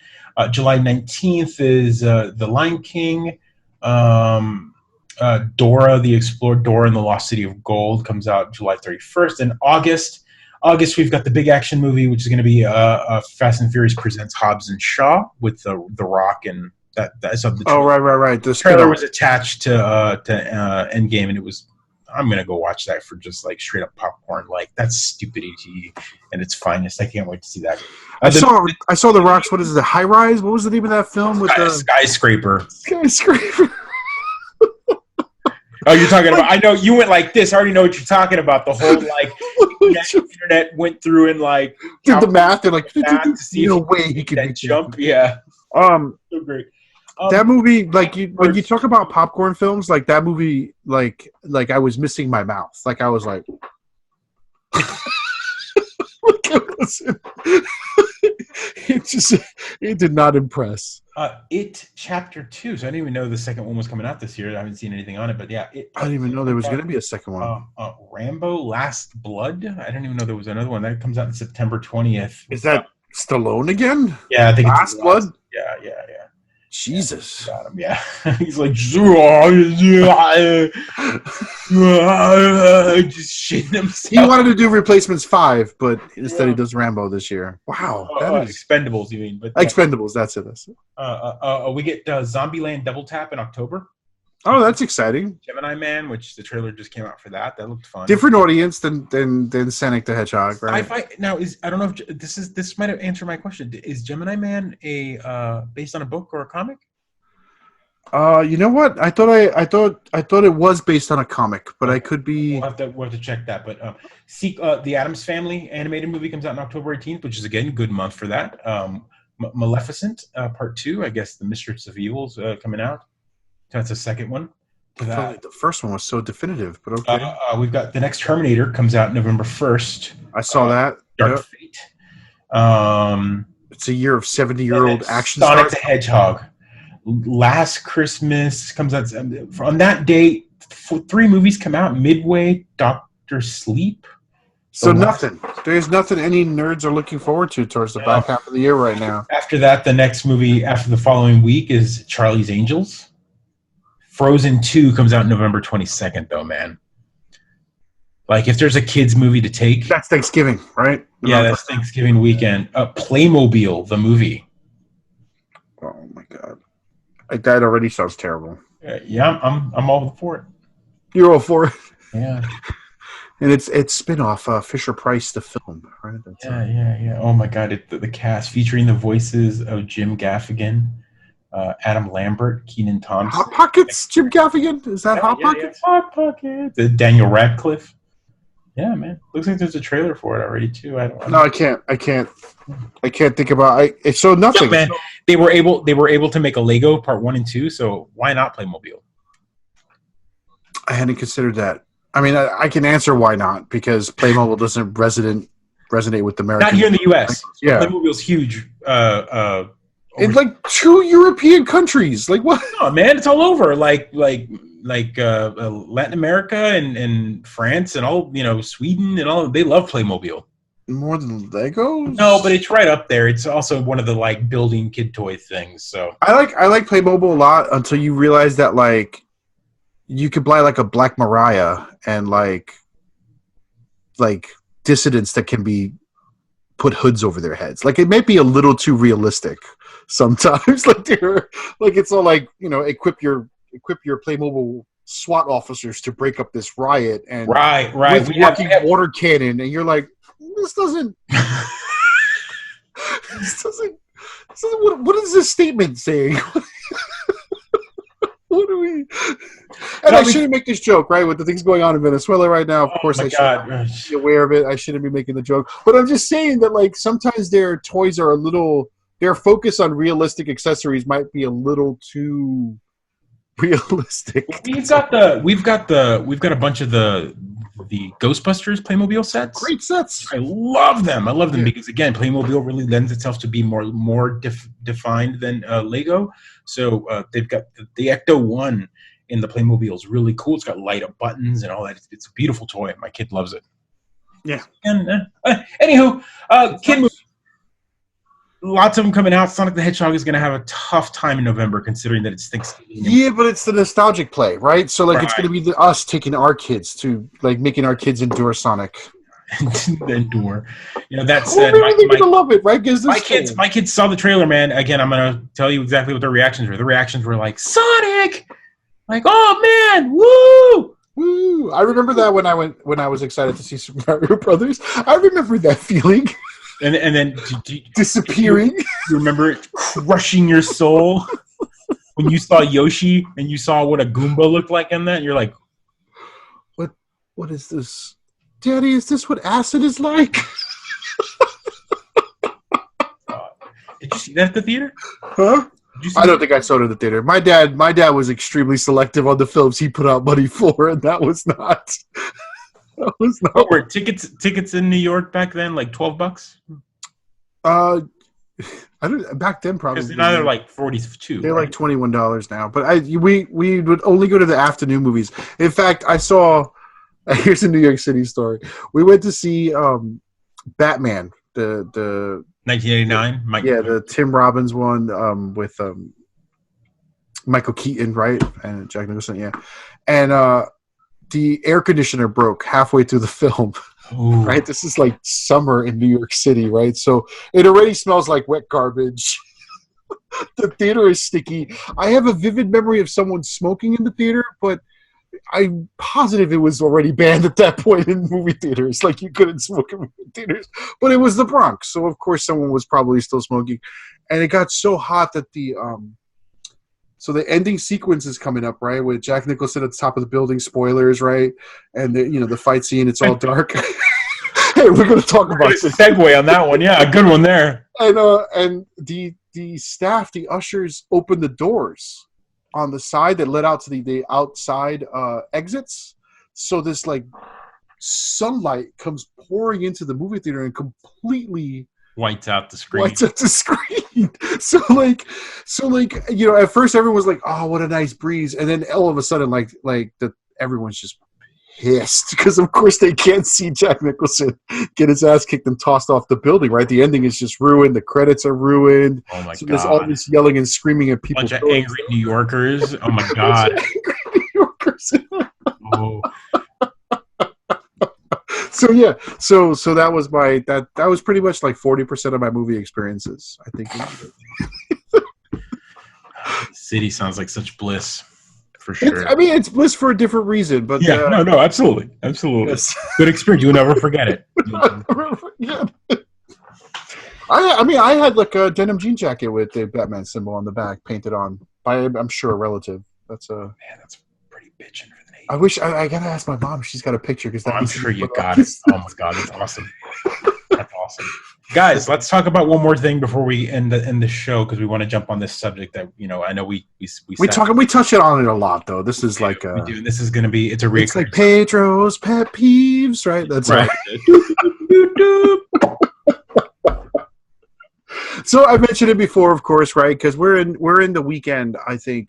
July 19th is The Lion King. Dora the Explorer, Dora and the Lost City of Gold comes out July 31st. And August, we've got the big action movie, which is going to be Fast and Furious Presents Hobbs and Shaw with the Rock and that. So the right. The trailer was attached to Endgame, and it was. I'm gonna go watch that for just straight up popcorn. That's stupid ATE and its finest. I can't wait to see that. I saw The Rock's. What is it? The High Rise? What was the name of that film with the Skyscraper? Skyscraper. Oh, you're talking about? I know you went like this. I already know what you're talking about. The whole internet went through and did the math. They're to see no way he could that jump. Yeah. So great. That movie, when you talk about popcorn films, that movie, I was missing my mouth. I was like, it did not impress. It Chapter 2. So I didn't even know the second one was coming out this year. I haven't seen anything on it, but yeah. I didn't even know there was going to be a second one. Rambo Last Blood. I didn't even know there was another one. That comes out on September 20th. Is that Stallone again? Yeah, I think Last Blood? Yeah. Jesus. Got him, yeah. He's like, just shitting himself. He wanted to do Replacements 5, but instead he does Rambo this year. Wow. That is... Expendables, you mean. But, Expendables, that's it. We get Zombieland Double Tap in October. Oh, that's exciting. Gemini Man, which the trailer just came out for that. That looked fun. Different audience than Sanic the Hedgehog, right? Sci-fi. Now, I don't know if this might have answered my question. Is Gemini Man based on a book or a comic? You know what? I thought it was based on a comic, but I could be. We'll have to check that. But the Addams Family animated movie comes out on October 18th, which is again a good month for that. Maleficent Part 2, I guess, The Mistress of Evil's coming out. That's the second one. I felt like the first one was so definitive, but okay. We've got the next Terminator comes out November 1st. I saw that. Dark Fate. It's a year of 70-year-old action Sonic stars. the Hedgehog. Last Christmas comes out. On that date, 3 movies come out. Midway, Doctor Sleep. So nothing. There's nothing any nerds are looking forward to towards the back half of the year right now. After that, the next movie after the following week is Charlie's Angels. Frozen 2 comes out November 22nd, though, man. Like, if there's a kid's movie to take... That's Thanksgiving, right? Yeah, that's Thanksgiving weekend. Playmobil, the movie. Oh, my God. Like, that already sounds terrible. Yeah, I'm all for it. You're all for it? Yeah. And it's spin-off, Fisher-Price, the film, right? That's yeah. Oh, my God. The cast featuring the voices of Jim Gaffigan, Adam Lambert, Kenan Thompson. Hot Pockets, Jim Gaffigan? Is that Hot Pockets? Yeah. Hot Pockets. Daniel Radcliffe. Yeah, man. Looks like there's a trailer for it already too. I can't think about it. So nothing. Yeah, man. They were able to make a Lego Part 1 and 2, so why not Playmobil? I hadn't considered that. I mean, I can answer why not, because Playmobil doesn't resonate with Americans. Not here in the U.S. Yeah. Playmobil's huge. In like 2 European countries. Like what? No, man, it's all over. Like Latin America and France and all, Sweden and all. They love Playmobil. More than Legos? No, but it's right up there. It's also one of the like building kid toy things. So I like Playmobil a lot until you realize that like you could buy like a Black Mariah and like dissidents that can be put hoods over their heads. Like it may be a little too realistic sometimes. It's all like, equip your Playmobil SWAT officers to break up this riot and right. with working water cannon, and you're like, this doesn't. What is this statement saying? What do we? And I shouldn't make this joke, right? With the things going on in Venezuela right now, of course I should be aware of it. I shouldn't be making the joke, but I'm just saying that like sometimes their toys are their focus on realistic accessories might be a little too realistic. We've got a bunch of the Ghostbusters Playmobil sets. Great sets. I love them. Because again, Playmobil really lends itself to be more defined than Lego. So they've got the Ecto 1 in the Playmobil is really cool. It's got light up buttons and all that. It's a beautiful toy. My kid loves it. Yeah. And anywho, kid movie. Lots of them coming out. Sonic the Hedgehog is going to have a tough time in November, considering that it's Thanksgiving. Yeah, but it's the nostalgic play, right? So, it's going to be us taking our kids to, making our kids endure Sonic. Endure. That said, they're going to love it, right? My kids saw the trailer, man. Again, I'm going to tell you exactly what their reactions were. The reactions were like, Sonic! Like, oh, man! Woo! Woo! I remember that when I was excited to see Super Mario Brothers. I remember that feeling. And then disappearing. You remember it crushing your soul when you saw Yoshi and you saw what a Goomba looked like in that. And you're like, what is this, Daddy? Is this what acid is like? Did you see that at the theater? Huh? I don't think I saw it at the theater. My dad was extremely selective on the films he put out money for, and that was not. What were tickets in New York back then? Like $12? I don't. Back then, probably. Because now they're like 42. They're like $21 now. But we would only go to the afternoon movies. In fact, I saw. Here's a New York City story. We went to see Batman, the 1989. the Tim Robbins one with Michael Keaton, right? And Jack Nicholson, yeah. And the air conditioner broke halfway through the film. Ooh. Right? This is like summer in New York City, right? So it already smells like wet garbage. The theater is sticky. I have a vivid memory of someone smoking in the theater, but I'm positive it was already banned at that point in movie theaters. Like, you couldn't smoke in movie theaters. But it was the Bronx, so of course someone was probably still smoking. And it got so hot that the ending sequence is coming up, right? With Jack Nicholson at the top of the building, spoilers, right? And the fight scene, it's all dark. Hey, we're going to talk about this. Segue on that one, yeah, a good one there. And the staff, the ushers, opened the doors on the side that led out to the outside exits. So this like sunlight comes pouring into the movie theater and completely whites out the screen. So at first everyone was like, "Oh, what a nice breeze," and then all of a sudden, everyone's just pissed because of course they can't see Jack Nicholson get his ass kicked and tossed off the building. Right, the ending is just ruined. The credits are ruined. Oh my god! There's all this yelling and screaming at people. Bunch of angry New Yorkers. Oh my god! Angry New Yorkers. Oh. So yeah, so that was that was pretty much like 40% of my movie experiences, I think. City sounds like such bliss, for sure. It's bliss for a different reason, but yeah, no, absolutely. Yes. Good experience. You'll never forget it. I had like a denim jean jacket with the Batman symbol on the back painted on by, I'm sure, a relative. That's pretty bitchin'. I wish I gotta ask my mom if she's got a picture because I'm sure you got it. Oh my god, that's awesome. That's awesome, guys. Let's talk about one more thing before we end the show because we want to jump on this subject that I know we touch it on it a lot though. This is like we do. This is going to be it's like Pedro's pet peeves, right? That's right. So I mentioned it before, of course, right? Because we're in the weekend. I think.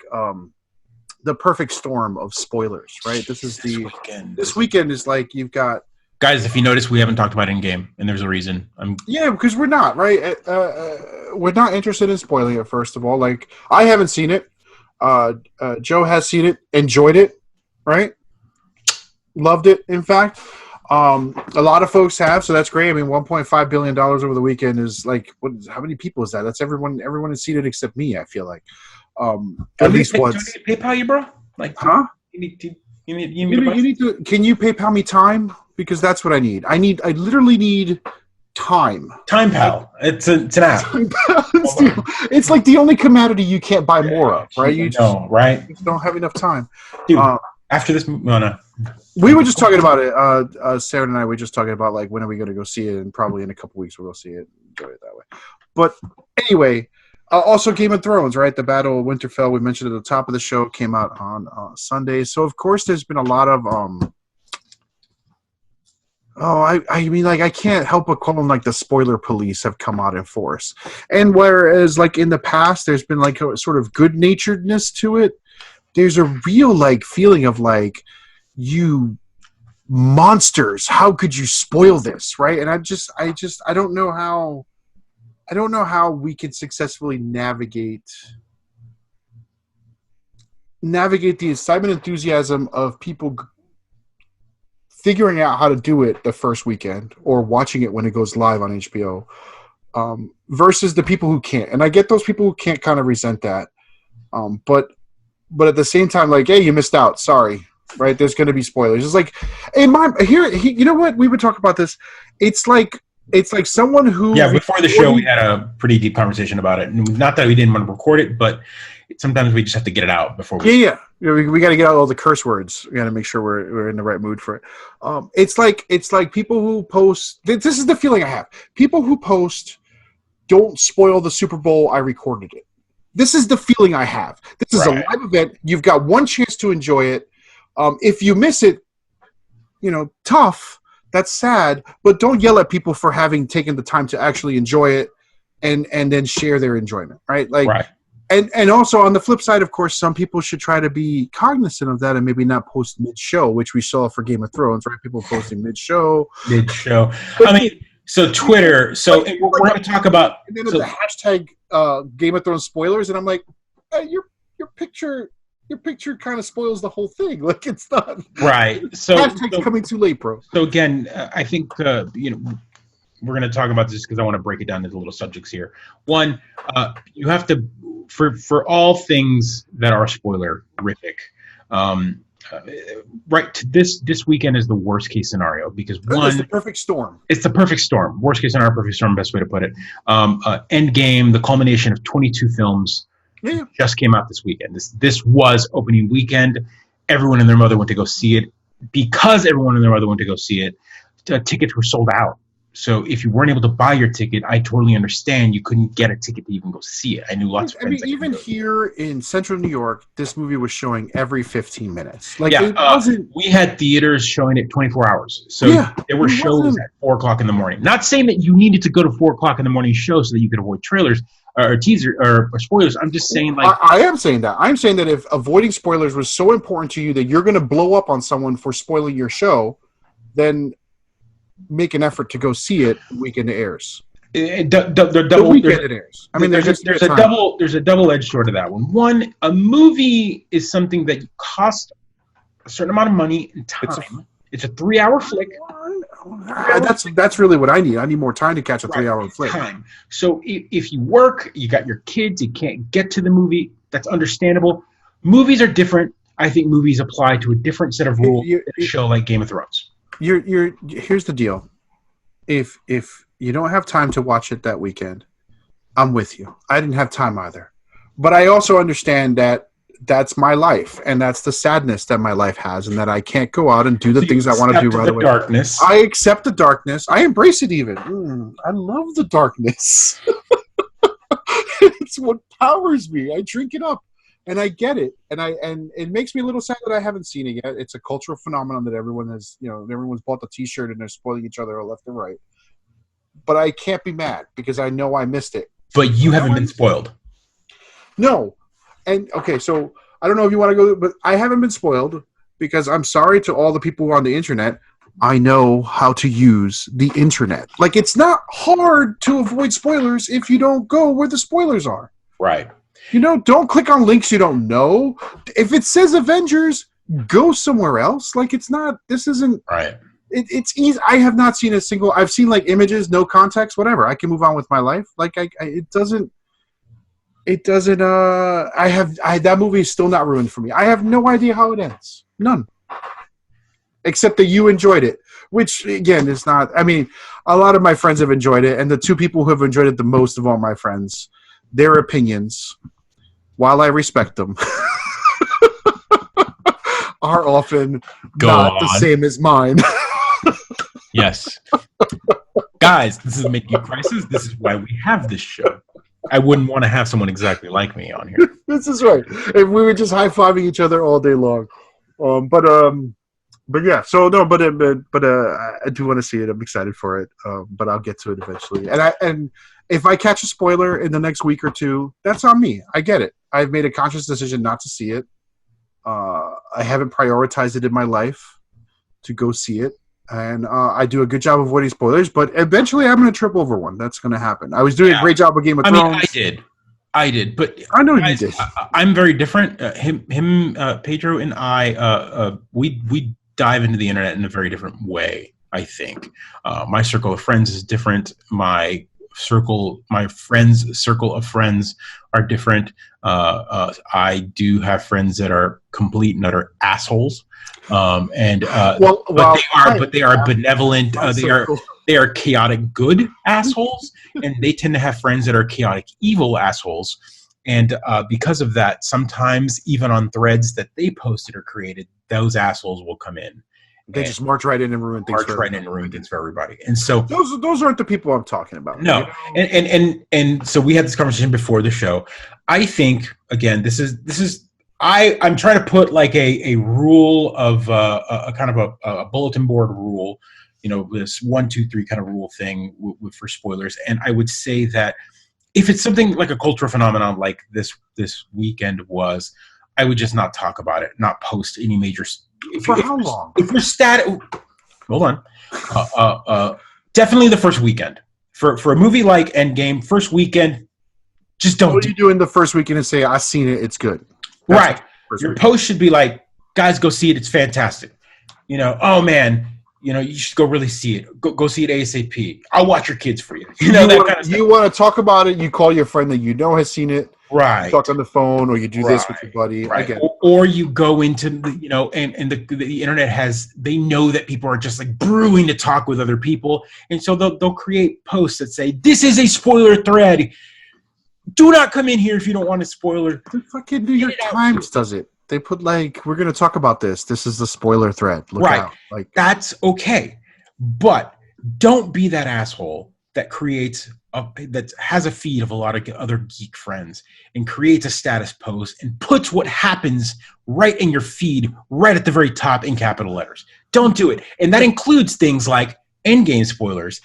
The perfect storm of spoilers, right? This weekend is like you've got guys. If you notice, we haven't talked about in-game, and there's a reason. Because we're not right. We're not interested in spoiling it. First of all, like I haven't seen it. Joe has seen it, enjoyed it, right? Loved it. In fact, a lot of folks have, so that's great. I mean, $1.5 billion over the weekend is like how many people is that? That's everyone. Everyone has seen it except me. I feel like. At least once. Do you need to PayPal you, bro? Like, huh? You need to. Can you PayPal me time? Because that's what I need. I literally need time. Time Pal. It's an app. It's like the only commodity you can't buy more of, right? You right? You don't have enough time. Dude, after this, no. We were just talking about it. Sarah and I were just talking about like when are we going to go see it, and probably in a couple weeks we'll go see it. Enjoy it that way. But anyway. Also, Game of Thrones, right? The Battle of Winterfell, we mentioned at the top of the show, came out on Sunday. So, of course, there's been a lot of I can't help but call them like the spoiler police have come out in force. And whereas, like in the past, there's been like a sort of good-naturedness to it, there's a real like feeling of like, you monsters, how could you spoil this, right? And I don't know how we can successfully navigate the excitement, enthusiasm of people figuring out how to do it the first weekend or watching it when it goes live on HBO versus the people who can't. And I get those people who can't kind of resent that. But at the same time, like, hey, you missed out. Sorry, right? There's going to be spoilers. It's like, you know what? We would talk about this. It's like someone who... Yeah, before the show, we had a pretty deep conversation about it. And not that we didn't want to record it, but sometimes we just have to get it out before we... Yeah. We got to get out all the curse words. We got to make sure we're in the right mood for it. It's like people who post... This is the feeling I have. People who post, don't spoil the Super Bowl, I recorded it. This is the feeling I have. This is a live event. You've got one chance to enjoy it. If you miss it, tough... That's sad, but don't yell at people for having taken the time to actually enjoy it and then share their enjoyment, right? Like, right. And also on the flip side, of course, some people should try to be cognizant of that and maybe not post mid-show, which we saw for Game of Thrones, right? People posting mid-show. I mean, so Twitter. So we're going to talk about... And then the hashtag Game of Thrones spoilers, and I'm like, hey, you're your picture kind of spoils the whole thing. Like, it's not right. So hashtag's coming too late, bro. So again, I think we're going to talk about this because I want to break it down into little subjects here. One, you have to for all things that are spoilerific. Right, this weekend is the worst case scenario because one, it's the perfect storm. It's the perfect storm. Worst case scenario, perfect storm. Best way to put it. Endgame, the culmination of 22 films. Yeah. Just came out this weekend. This was opening weekend. Everyone and their mother went to go see it. Because everyone and their mother went to go see it, tickets were sold out. So if you weren't able to buy your ticket, I totally understand. You couldn't get a ticket to even go see it. I knew lots of friends. I mean, even here in Central New York, this movie was showing every 15 minutes. Like, it wasn't. We had theaters showing it 24 hours. So there were shows at 4 o'clock in the morning. Not saying that you needed to go to 4 o'clock in the morning show so that you could avoid trailers or teaser or spoilers. I'm just saying, like, I am saying that. I'm saying that if avoiding spoilers was so important to you that you're going to blow up on someone for spoiling your show, then make an effort to go see it the weekend it airs. The weekend it airs. I mean, there's a double-edged sword to that one. One, a movie is something that costs a certain amount of money and time. It's a 3-hour flick. That's really what I need. I need more time to catch a 3-hour flick. Time. So if you work, you got your kids, you can't get to the movie. That's understandable. Movies are different. I think movies apply to a different set of rules than a show like Game of Thrones. Here's the deal. If you don't have time to watch it that weekend, I'm with you. I didn't have time either. But I also understand that that's my life, and that's the sadness that my life has, and that I can't go out and do the things I want to do right away. Darkness. I accept the darkness. I embrace it even. I love the darkness. It's what powers me. I drink it up. And I get it, and it makes me a little sad that I haven't seen it yet. It's a cultural phenomenon that everyone has, everyone's bought the T-shirt and they're spoiling each other left and right. But I can't be mad because I know I missed it. But you haven't been spoiled. No, and okay, so I don't know if you want to go, but I haven't been spoiled because I'm sorry to all the people who are on the internet. I know how to use the internet. Like, it's not hard to avoid spoilers if you don't go where the spoilers are. Right. Don't click on links you don't know. If it says Avengers, go somewhere else. Like, it's not. This isn't. Right. It's easy. I have not seen a single. I've seen like images, no context, whatever. I can move on with my life. Like, it doesn't. That movie is still not ruined for me. I have no idea how it ends. None. Except that you enjoyed it, which again is not. I mean, a lot of my friends have enjoyed it, and the two people who have enjoyed it the most of all my friends, their opinions, while I respect them, are often not the same as mine. Yes. Guys, this is Mid-Geek Crisis. This is why we have this show. I wouldn't want to have someone exactly like me on here. This is right. If we were just high-fiving each other all day long. But yeah, so no, but I do want to see it. I'm excited for it. But I'll get to it eventually. And if I catch a spoiler in the next week or two, that's on me. I get it. I've made a conscious decision not to see it. I haven't prioritized it in my life to go see it. And I do a good job of avoiding spoilers, but eventually I'm going to trip over one. That's going to happen. I was doing a great job with Game of Thrones. I did, but I know you did. I'm very different. Pedro, and I, we dive into the internet in a very different way. I think my circle of friends is different. My friends' circle of friends are different. I do have friends that are complete and utter assholes. But they are benevolent. They are chaotic good assholes, and they tend to have friends that are chaotic evil assholes. And because of that, sometimes even on threads that they posted or created, those assholes will come in. They just march right in and ruin things. For everybody. And so those aren't the people I'm talking about. No, and so we had this conversation before the show. I think again, this is. I'm trying to put like a rule of a kind of a bulletin board rule, this 1, 2, 3 kind of rule thing for spoilers. And I would say that if it's something like a cultural phenomenon like this weekend was, I would just not talk about it, not post any major. How long? If you're static, hold on. Definitely the first weekend for a movie like Endgame. First weekend, just don't. What do you do in the first weekend and say I've seen it? It's good. Right. Your post should be like, guys, go see it. It's fantastic. You know, oh man, you know, you should go really see it. Go see it ASAP. I'll watch your kids for you. You know, that kind of stuff. You want to talk about it, you call your friend that you know has seen it. Right. You talk on the phone, or you do this with your buddy. Right. I get it. Or you go into the, you know, and the internet they know that people are just like brewing to talk with other people. And so they'll create posts that say, this is a spoiler thread. Do not come in here if you don't want a spoiler. The fucking New York Times does it. They put like, we're going to talk about this. This is the spoiler thread. Look out. Like, that's okay. But don't be that asshole that creates that has a feed of a lot of other geek friends and creates a status post and puts what happens right in your feed, right at the very top in capital letters. Don't do it. And that includes things like Endgame spoilers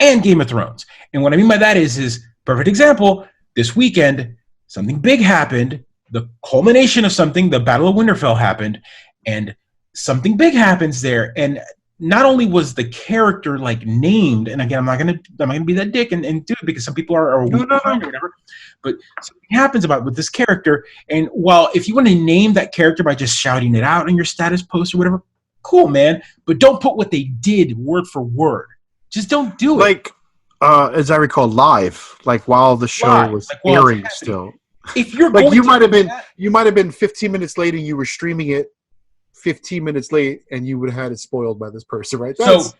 and Game of Thrones. And what I mean by that is perfect example, this weekend, something big happened. The culmination of something, the Battle of Winterfell happened, and something big happens there. And not only was the character like named, and again, I'm not gonna be that dick and do it because some people are weak or whatever, but something happens with this character. And while if you want to name that character by just shouting it out in your status post or whatever, cool, man. But don't put what they did word for word. Just don't do it. Like, as I recall, live, like while the show was airing still. If you're like, you might have been 15 minutes late and you were streaming it 15 minutes late and you would have had it spoiled by this person, right? That's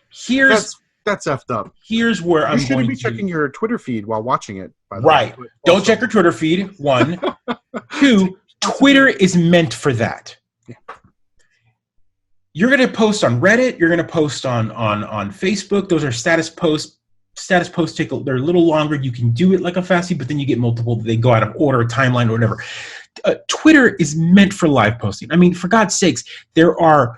effed up. Here's where you shouldn't be checking your Twitter feed while watching it. By the way. Don't check your Twitter feed. 1, 2. Twitter is meant for that. Yeah. You're going to post on Reddit. You're going to post on Facebook. Those are status posts. Status posts they're a little longer. You can do it like a fastie, but then you get multiple. They go out of order, timeline, or whatever. Twitter is meant for live posting. I mean, for God's sakes, there are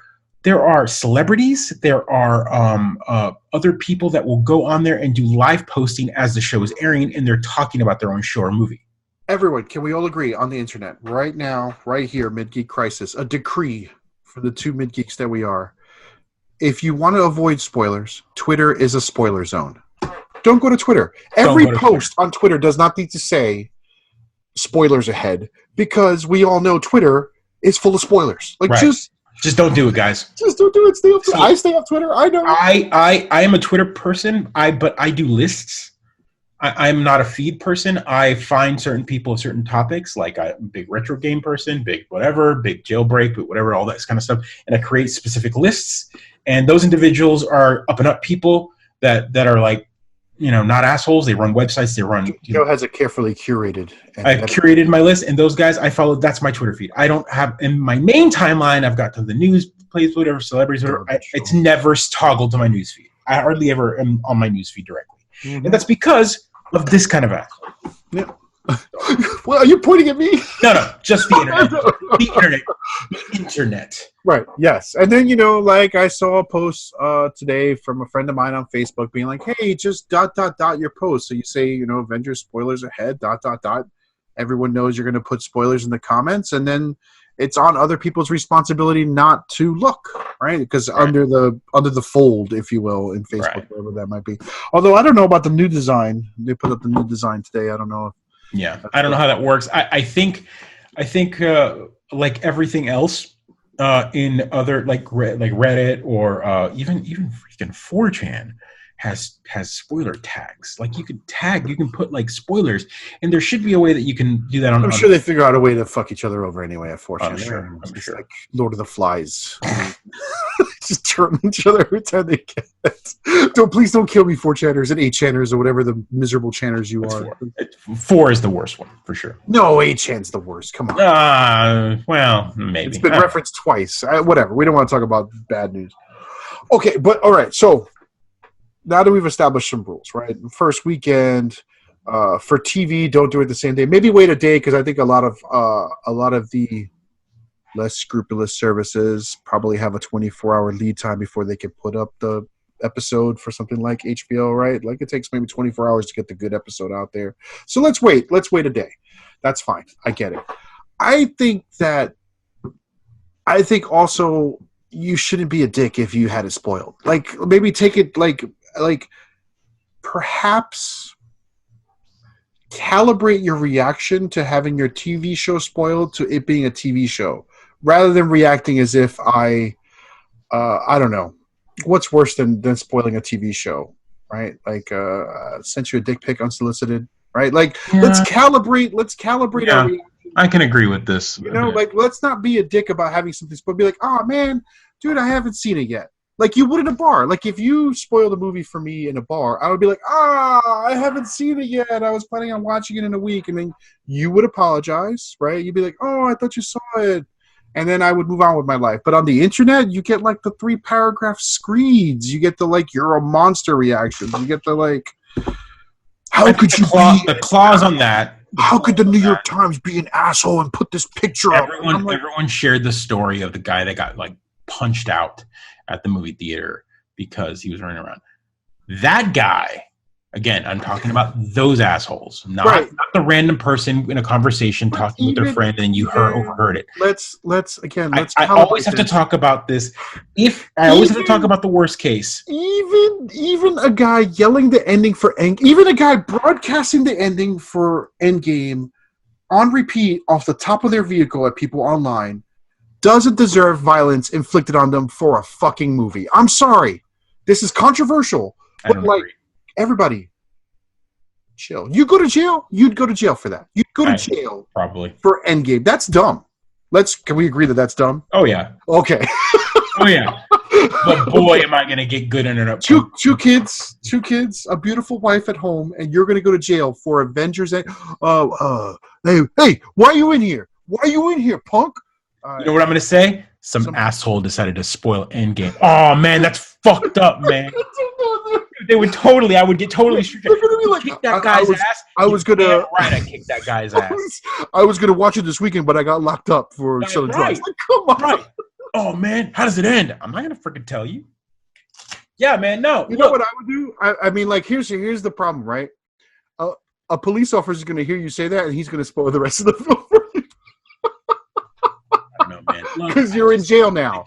celebrities, there are other people that will go on there and do live posting as the show is airing, and they're talking about their own show or movie. Everyone, can we all agree on the internet right now, right here, Mid-Geek Crisis, a decree for the two Mid-Geeks that we are. If you want to avoid spoilers, Twitter is a spoiler zone. Don't go to Twitter. Every post on Twitter does not need to say spoilers ahead, because we all know Twitter is full of spoilers. Like, just don't do it, guys. Just don't do it. Stay off Twitter. I stay off Twitter. I know. I am a Twitter person. But I do lists. I'm not a feed person. I find certain people, certain topics, like I'm a big retro game person, big whatever, big jailbreak, but whatever, all that kind of stuff. And I create specific lists. And those individuals are up and up people that are like, you know, not assholes. They run websites. They run. Joe has it carefully curated. I've curated my list, and those guys I follow. That's my Twitter feed. I don't have in my main timeline. I've got to the news plays, whatever, celebrities, whatever. It's never toggled to my news feed. I hardly ever am on my news feed directly, and that's because of this kind of asshole. Yeah. Well, are you pointing at me? No, just the internet. The internet. Right, yes. And then, you know, like I saw a post today from a friend of mine on Facebook being like, hey, just ... your post. So you say, you know, Avengers spoilers ahead, ... Everyone knows you're going to put spoilers in the comments, and then it's on other people's responsibility not to look, right? Because under the fold, if you will, in Facebook, whatever that might be. Although I don't know about the new design. They put up the new design today. I don't know. Yeah, I don't know how that works. I think like everything else in other like Reddit or even freaking 4chan has spoiler tags. Like you can put like spoilers, and there should be a way that you can do that on. I'm sure they figure out a way to fuck each other over anyway at 4chan. I'm sure. Like Lord of the Flies. Just turn each other every time they get. Please don't kill me, 4chaners and 8chaners or whatever the miserable channers you are. 4 is the worst one for sure. No, 8chan's the worst. Come on. Well, maybe it's been referenced twice. Whatever. We don't want to talk about bad news. Okay, but all right. So now that we've established some rules, right? First weekend for TV, don't do it the same day. Maybe wait a day, because I think a lot of the less scrupulous services probably have a 24-hour lead time before they can put up the episode for something like HBO, right? Like it takes maybe 24 hours to get the good episode out there. So let's wait a day. That's fine. I get it. I think also you shouldn't be a dick if you had it spoiled. Like maybe take it like perhaps calibrate your reaction to having your TV show spoiled to it being a TV show, rather than reacting as if I don't know. What's worse than spoiling a TV show, right? Like sent you a dick pic unsolicited, right? Like let's calibrate our reaction. I can agree with this. You know, like let's not be a dick about having something spoiled. Be like, oh man, dude, I haven't seen it yet. Like you would in a bar. Like if you spoiled a movie for me in a bar, I would be like, I haven't seen it yet. I was planning on watching it in a week. And then you would apologize, right? You'd be like, oh, I thought you saw it. And then I would move on with my life. But on the internet, you get like the 3-paragraph screeds. You get the like, you're a monster reactions. You get the like, how could you be the clause on that? How could the New York Times be an asshole and put this picture up? Everyone shared the story of the guy that got like punched out at the movie theater because he was running around. That guy, again, I'm talking about those assholes, not the random person in a conversation talking with their friend and then you overheard it. Let's I always have to talk about this. I always have to talk about the worst case. Even a guy yelling the ending for even a guy broadcasting the ending for Endgame on repeat off the top of their vehicle at people online doesn't deserve violence inflicted on them for a fucking movie. I'm sorry. This is controversial. But like agree. Everybody, chill. You go to jail, you'd go to jail for that. You'd go to jail probably for Endgame. That's dumb. Can we agree that that's dumb? Oh yeah. Okay. Oh yeah. But boy, am I gonna get good in it. Two kids, a beautiful wife at home, and you're gonna go to jail for Avengers. Hey, why are you in here? Why are you in here, punk? You know what I'm going to say? Some asshole decided to spoil Endgame. Oh, man, that's fucked up, man. I would get totally strict. Kick that guy's ass. I was going to... Right, I kicked that guy's ass. I was going to watch it this weekend, but I got locked up for selling drugs. Like, come on. Right. Oh, man, how does it end? I'm not going to freaking tell you. Yeah, man, no. You know what I would do? I mean, like, here's the problem, right? A police officer is going to hear you say that, and he's going to spoil the rest of the film. Because you're in jail now.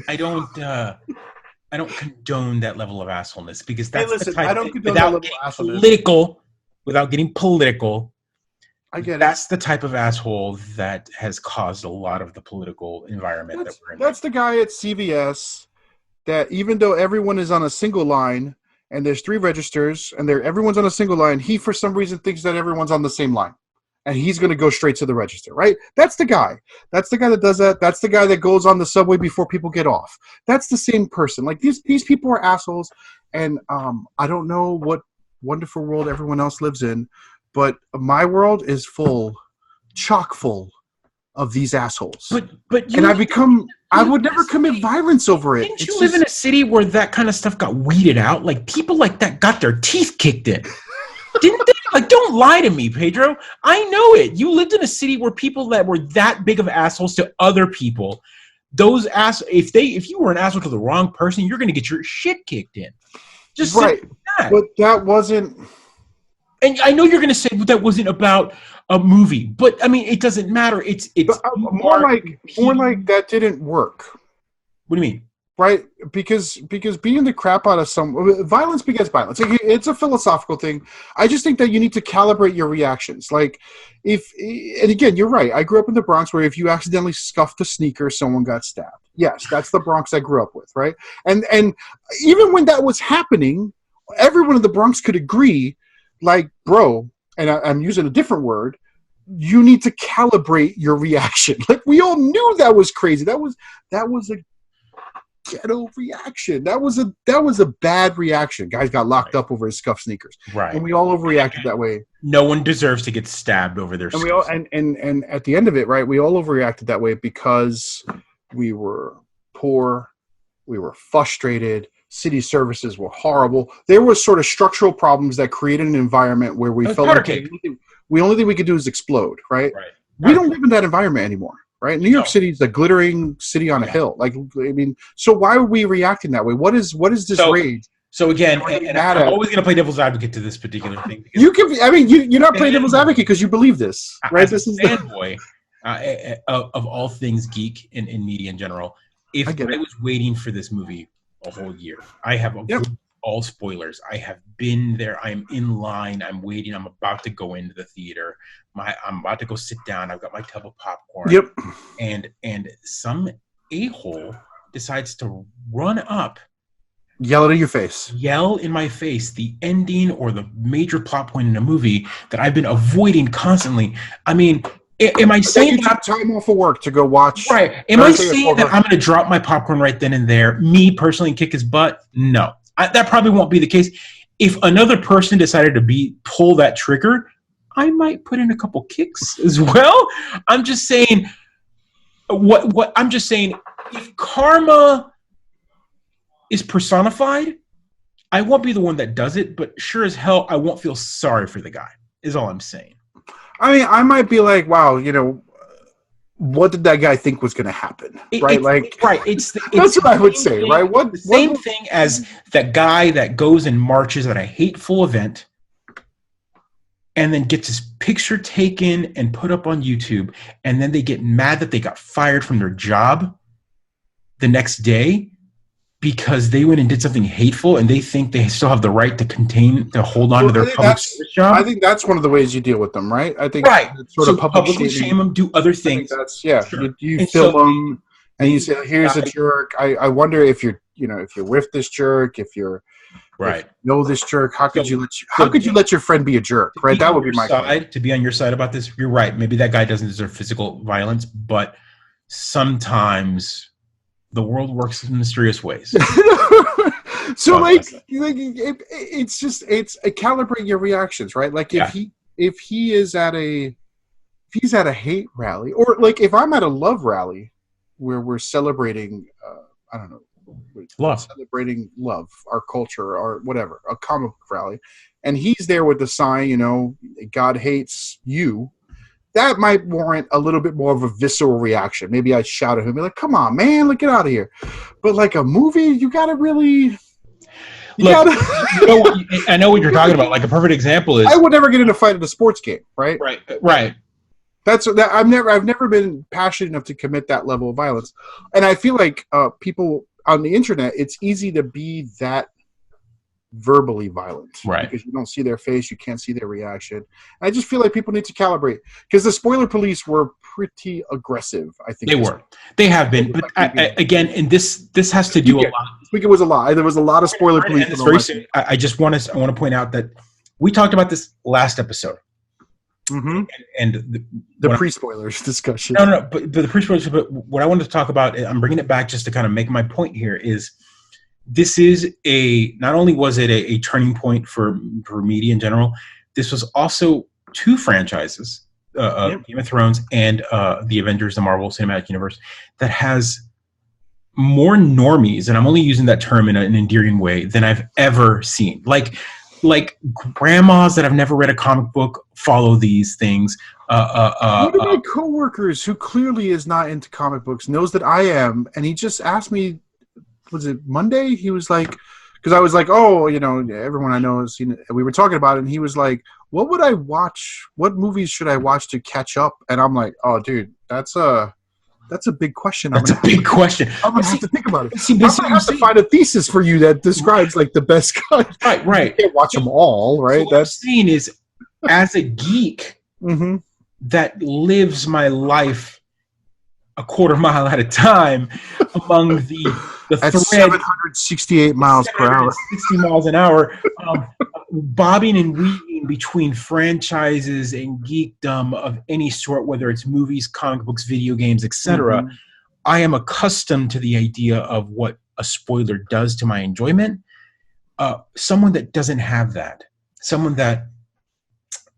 I don't condone that level of assholeness because that's the type I don't condone that level of assholeness. Without getting political. I get it. That's the type of asshole that has caused a lot of the political environment that we're in. That's the guy at CVS that even though everyone is on a single line and there's 3 registers and everyone's on a single line, he for some reason thinks that everyone's on the same line. And he's going to go straight to the register, right? That's the guy. That's the guy that does that. That's the guy that goes on the subway before people get off. That's the same person. Like these people are assholes, and I don't know what wonderful world everyone else lives in, but my world is chock full of these assholes. But I would never commit violence over it. Didn't you live in a city where that kind of stuff got weeded out? Like people like that got their teeth kicked in. Didn't they? Like, don't lie to me, Pedro. I know it. You lived in a city where people that were that big of assholes to other people, if you were an asshole to the wrong person, you're going to get your shit kicked in. Just right. But that wasn't. And I know you're going to say that wasn't about a movie, but I mean, it doesn't matter. It's more like that didn't work. What do you mean? Right, because beating the crap out of violence begets violence. It's a philosophical thing. I just think that you need to calibrate your reactions. Like, and again, you're right. I grew up in the Bronx where if you accidentally scuffed a sneaker, someone got stabbed. Yes, that's the Bronx I grew up with, right? And even when that was happening, everyone in the Bronx could agree, like, bro, and I'm using a different word, you need to calibrate your reaction. Like, we all knew that was crazy. That was a ghetto reaction. That was a bad reaction. Guys got locked up over his scuffed sneakers. Right. And we all overreacted that way. No one deserves to get stabbed over their scuffs. And at the end of it, right, we all overreacted that way because we were poor, we were frustrated, city services were horrible. There was sort of structural problems that created an environment where we felt like the only thing we could do is explode, right? Right. We don't live in that environment anymore. Right, New York City is a glittering city on a hill. Like, I mean, so why are we reacting that way? What is this rage? So again, and I'm always going to play devil's advocate to this particular thing. You can. I mean, you're not playing devil's advocate because you believe this, right? This is fanboy of all things geek and media in general. If I was waiting for this movie a whole year, I have a all spoilers. I have been there. I'm in line. I'm waiting. I'm about to go into the theater. I'm about to go sit down. I've got my tub of popcorn. Yep. And some a-hole decides to run up, yell it in your face, yell in my face the ending or the major plot point in a movie that I've been avoiding constantly. I mean, am I saying you took time off of work to go watch? Right. Am I saying that I'm going to drop my popcorn right then and there, me personally, and kick his butt? No. That probably won't be the case. If another person decided to pull that trigger, I might put in a couple kicks as well. I'm just saying I'm just saying, if karma is personified, I won't be the one that does it, but sure as hell I won't feel sorry for the guy, is all I'm saying. I mean, I might be like, wow, you know, what did that guy think was going to happen? Right? It's that's what I would say, right? Same thing as that guy that goes and marches at a hateful event and then gets his picture taken and put up on YouTube, and then they get mad that they got fired from their job the next day because they went and did something hateful, and they think they still have the right to hold on to their public service job. I think that's one of the ways you deal with them, right? I think sort of publicly shame them, do other things. That's sure. You film them and you say, "Here's a jerk." I wonder if you're with this jerk, if you're if you know this jerk. How could you let your friend be a jerk? Right? That would be my side. To be on your side about this, you're right. Maybe that guy doesn't deserve physical violence, but sometimes the world works in mysterious ways. So it's calibrate your reactions, right? Like if he's at a hate rally, or like if I'm at a love rally where we're celebrating celebrating love, our culture, or whatever, a comic book rally, and he's there with the sign, God hates you. That might warrant a little bit more of a visceral reaction. Maybe I shout at him, be like, "Come on, man, get out of here!" But like a movie, you gotta really. I know what you're talking about. Like a perfect example is, I would never get in a fight at a sports game, right? Right. I've never been passionate enough to commit that level of violence, and I feel like people on the internet, it's easy to be that verbally violent, right? Because you don't see their face, you can't see their reaction. And I just feel like people need to calibrate, because the spoiler police were pretty aggressive. I think they have been, but again, and this has to do a lot. This week it was a lot. There was a lot of spoiler police. And very soon. I want to point out that we talked about this last episode. Mm-hmm. And the pre-spoilers discussion. No, but the pre-spoilers. But what I wanted to talk about, I'm bringing it back just to kind of make my point here, is this is not only was it a turning point for media in general, this was also two franchises, Game of Thrones and the Avengers, the Marvel Cinematic Universe, that has more normies, and I'm only using that term in an endearing way, than I've ever seen. Like grandmas that have never read a comic book follow these things. One of my coworkers, who clearly is not into comic books, knows that I am, and he just asked me, was it Monday? He was like, because I was like, oh, everyone I know has seen it. We were talking about it, and he was like, what would I watch? What movies should I watch to catch up? And I'm like, oh, dude, that's a big question. That's a big question. I'm gonna have to think about it. I'm gonna have to find a thesis for you that describes like the best cut. Right. You can't watch them all, right? So what I'm saying is, as a geek that lives my life a quarter mile at a time among the at 768 miles per hour, 60 miles an hour, bobbing and weaving between franchises and geekdom of any sort, whether it's movies, comic books, video games, etc. I am accustomed to the idea of what a spoiler does to my enjoyment. Someone that doesn't have that, someone that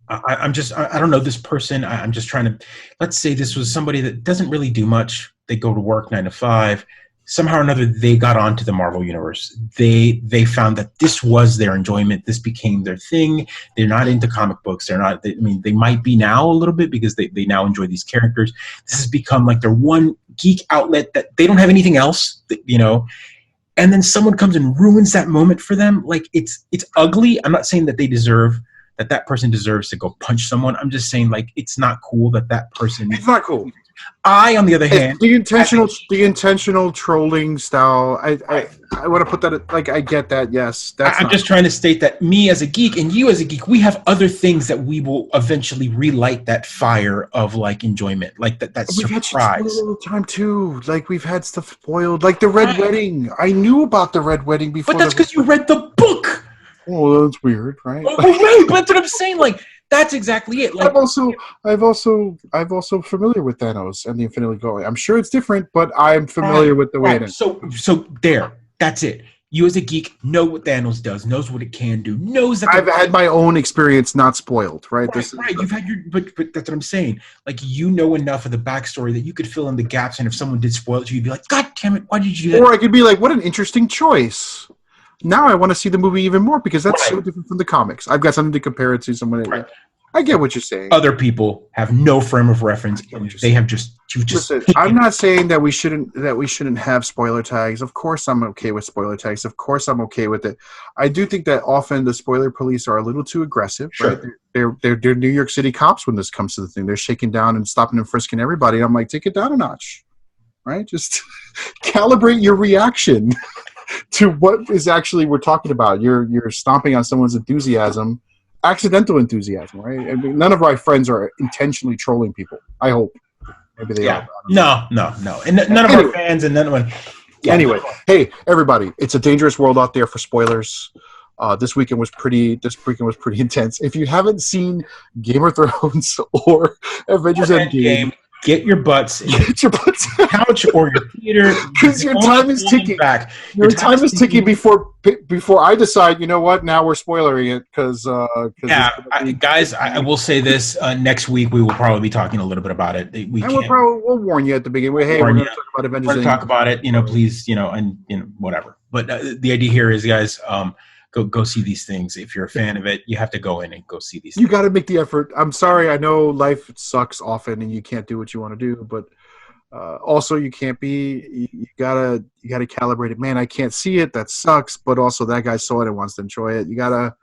I don't know this person. I'm just trying to, let's say this was somebody that doesn't really do much. They go to work 9 to 5. Somehow or another, they got onto the Marvel Universe. They found that this was their enjoyment. This became their thing. They're not into comic books. They might be now a little bit, because they now enjoy these characters. This has become like their one geek outlet, that they don't have anything else, and then someone comes and ruins that moment for them. Like, it's ugly. I'm not saying that that person deserves to go punch someone. I'm just saying, like, it's not cool that person. It's not cool. I, on the other hand, the intentional trolling style. I want to put that like I get that. Yes, I'm just trying to state that me as a geek and you as a geek, we have other things that we will eventually relight that fire of like enjoyment, like that we've surprise. Had shit spoiled all the time too. Like we've had stuff spoiled, like the Red Wedding. I knew about the Red Wedding before, but that's because you read the book. Oh, that's weird, right? Oh, right, but that's what I'm saying. Like that's exactly it. Like I've also familiar with Thanos and the Infinity Gauntlet. I'm sure it's different, but I'm familiar with the way it is. So there, that's it. You as a geek know what Thanos does, knows what it can do, knows that. I've had my own experience, not spoiled, right? Right. You've had your, but that's what I'm saying. Like you know enough of the backstory that you could fill in the gaps, and if someone did spoil it to you, you'd be like, God damn it, why did you do that? Or I could be like, what an interesting choice. Now I want to see the movie even more because that's so different from the comics. I've got something to compare it to. Someone. Right. I get what you're saying. Other people have no frame of reference. They have just. Listen, I'm not saying that we shouldn't have spoiler tags. Of course, I'm okay with spoiler tags. Of course, I'm okay with it. I do think that often the spoiler police are a little too aggressive. Sure. Right? They're New York City cops when this comes to the thing. They're shaking down and stopping and frisking everybody. I'm like, take it down a notch, right? Just calibrate your reaction to what is actually we're talking about. You're stomping on someone's enthusiasm. Accidental enthusiasm, right? I mean, none of our friends are intentionally trolling people. I hope. Maybe they are. No. And none of our fans and none of them. Yeah. Anyway, hey, everybody. It's a dangerous world out there for spoilers. This weekend was pretty intense. If you haven't seen Game of Thrones or Avengers Endgame, get your butts in the couch or your theater because your time is ticking. Your time is ticking before I decide. You know what? Now we're spoilering it because guys. I will say this: next week we will probably be talking a little bit about it. We'll warn you at the beginning. Hey, we're going to talk about Avengers. We're going to talk about it. Please, and whatever. But the idea here is, guys. Go see these things. If you're a fan of it, you have to go in and go see these things. You got to make the effort. I'm sorry. I know life sucks often and you can't do what you want to do, but also you can't be, you gotta calibrate it. Man, I can't see it. That sucks. But also that guy saw it and wants to enjoy it. You gotta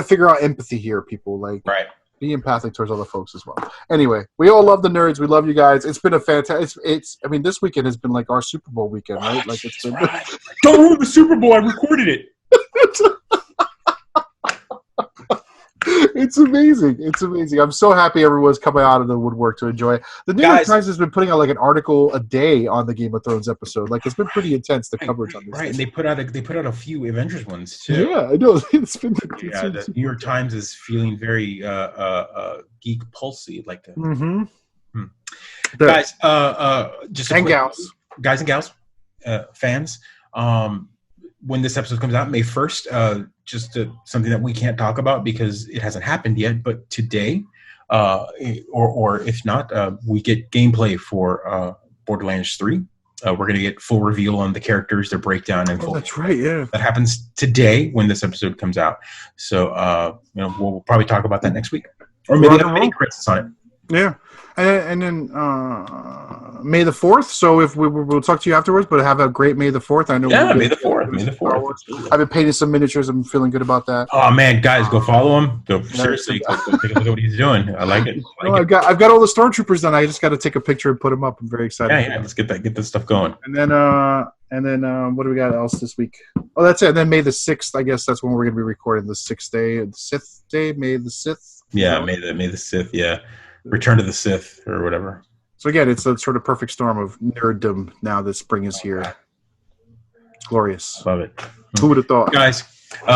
figure out empathy here, people. Like, right. Be empathic towards other folks as well. Anyway, we all love the nerds. We love you guys. It's been a fantastic. I mean, this weekend has been like our Super Bowl weekend, right? Like it's been. Right. Don't ruin the Super Bowl. I recorded it. It's amazing. I'm so happy everyone's coming out of the woodwork to enjoy it. The New York Times has been putting out like an article a day on the Game of Thrones episode. Like it's been pretty intense, the coverage on this. Right, and they put out a few Avengers ones too. Yeah, I know. The New York Times is feeling very geek pulsy like that. Mm-hmm. Guys, just guys and gals, fans. When this episode comes out, May 1st, something that we can't talk about because it hasn't happened yet, but today, or if not, we get gameplay for Borderlands 3. We're going to get full reveal on the characters, their breakdown, and full. That's right, yeah. That happens today when this episode comes out. So, we'll probably talk about that next week. Or maybe have a mini Cris on it. Yeah. And then May the 4th. So if we'll talk to you afterwards, but have a great May the 4th. I know. Yeah, May the 4th. May the 4th. I've been painting some miniatures. I'm feeling good about that. Oh man, guys, go follow him. Seriously, go take a look at what he's doing. I like it. I've got all the stormtroopers done. I just got to take a picture and put them up. I'm very excited. Yeah. Let's get this stuff going. And then what do we got else this week? Oh, that's it. And then May the 6th. I guess that's when we're going to be recording the 6th day, the 6th day, May the 6th. Yeah, May the 6th. Yeah. Return to the Sith or whatever. So again, it's a sort of perfect storm of nerddom now that spring is here. It's glorious. Love it. Who would have thought? Guys,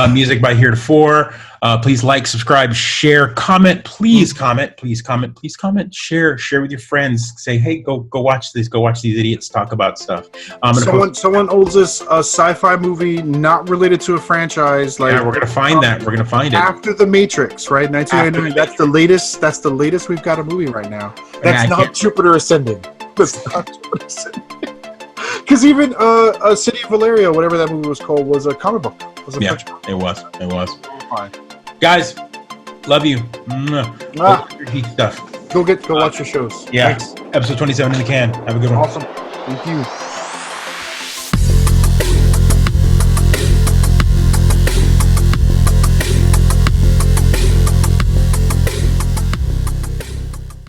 music by Heretofore. Please like, subscribe, share, comment. Please comment. Share with your friends. Say, hey, go watch this. Go watch these idiots talk about stuff. Someone owes us a sci-fi movie not related to a franchise. Like, yeah, we're gonna find that. We're gonna find it after The Matrix, right? 1999. That's the latest. That's the latest we've got a movie right now. That's not Jupiter Ascending. That's not Jupiter Ascending. Because even City of Valeria, whatever that movie was called, was a comic book. It was. Fine. Guys, love you. Geek stuff. Go watch your shows. Yeah. Thanks. Episode 27 in the can. Have a good one. Awesome. Thank you.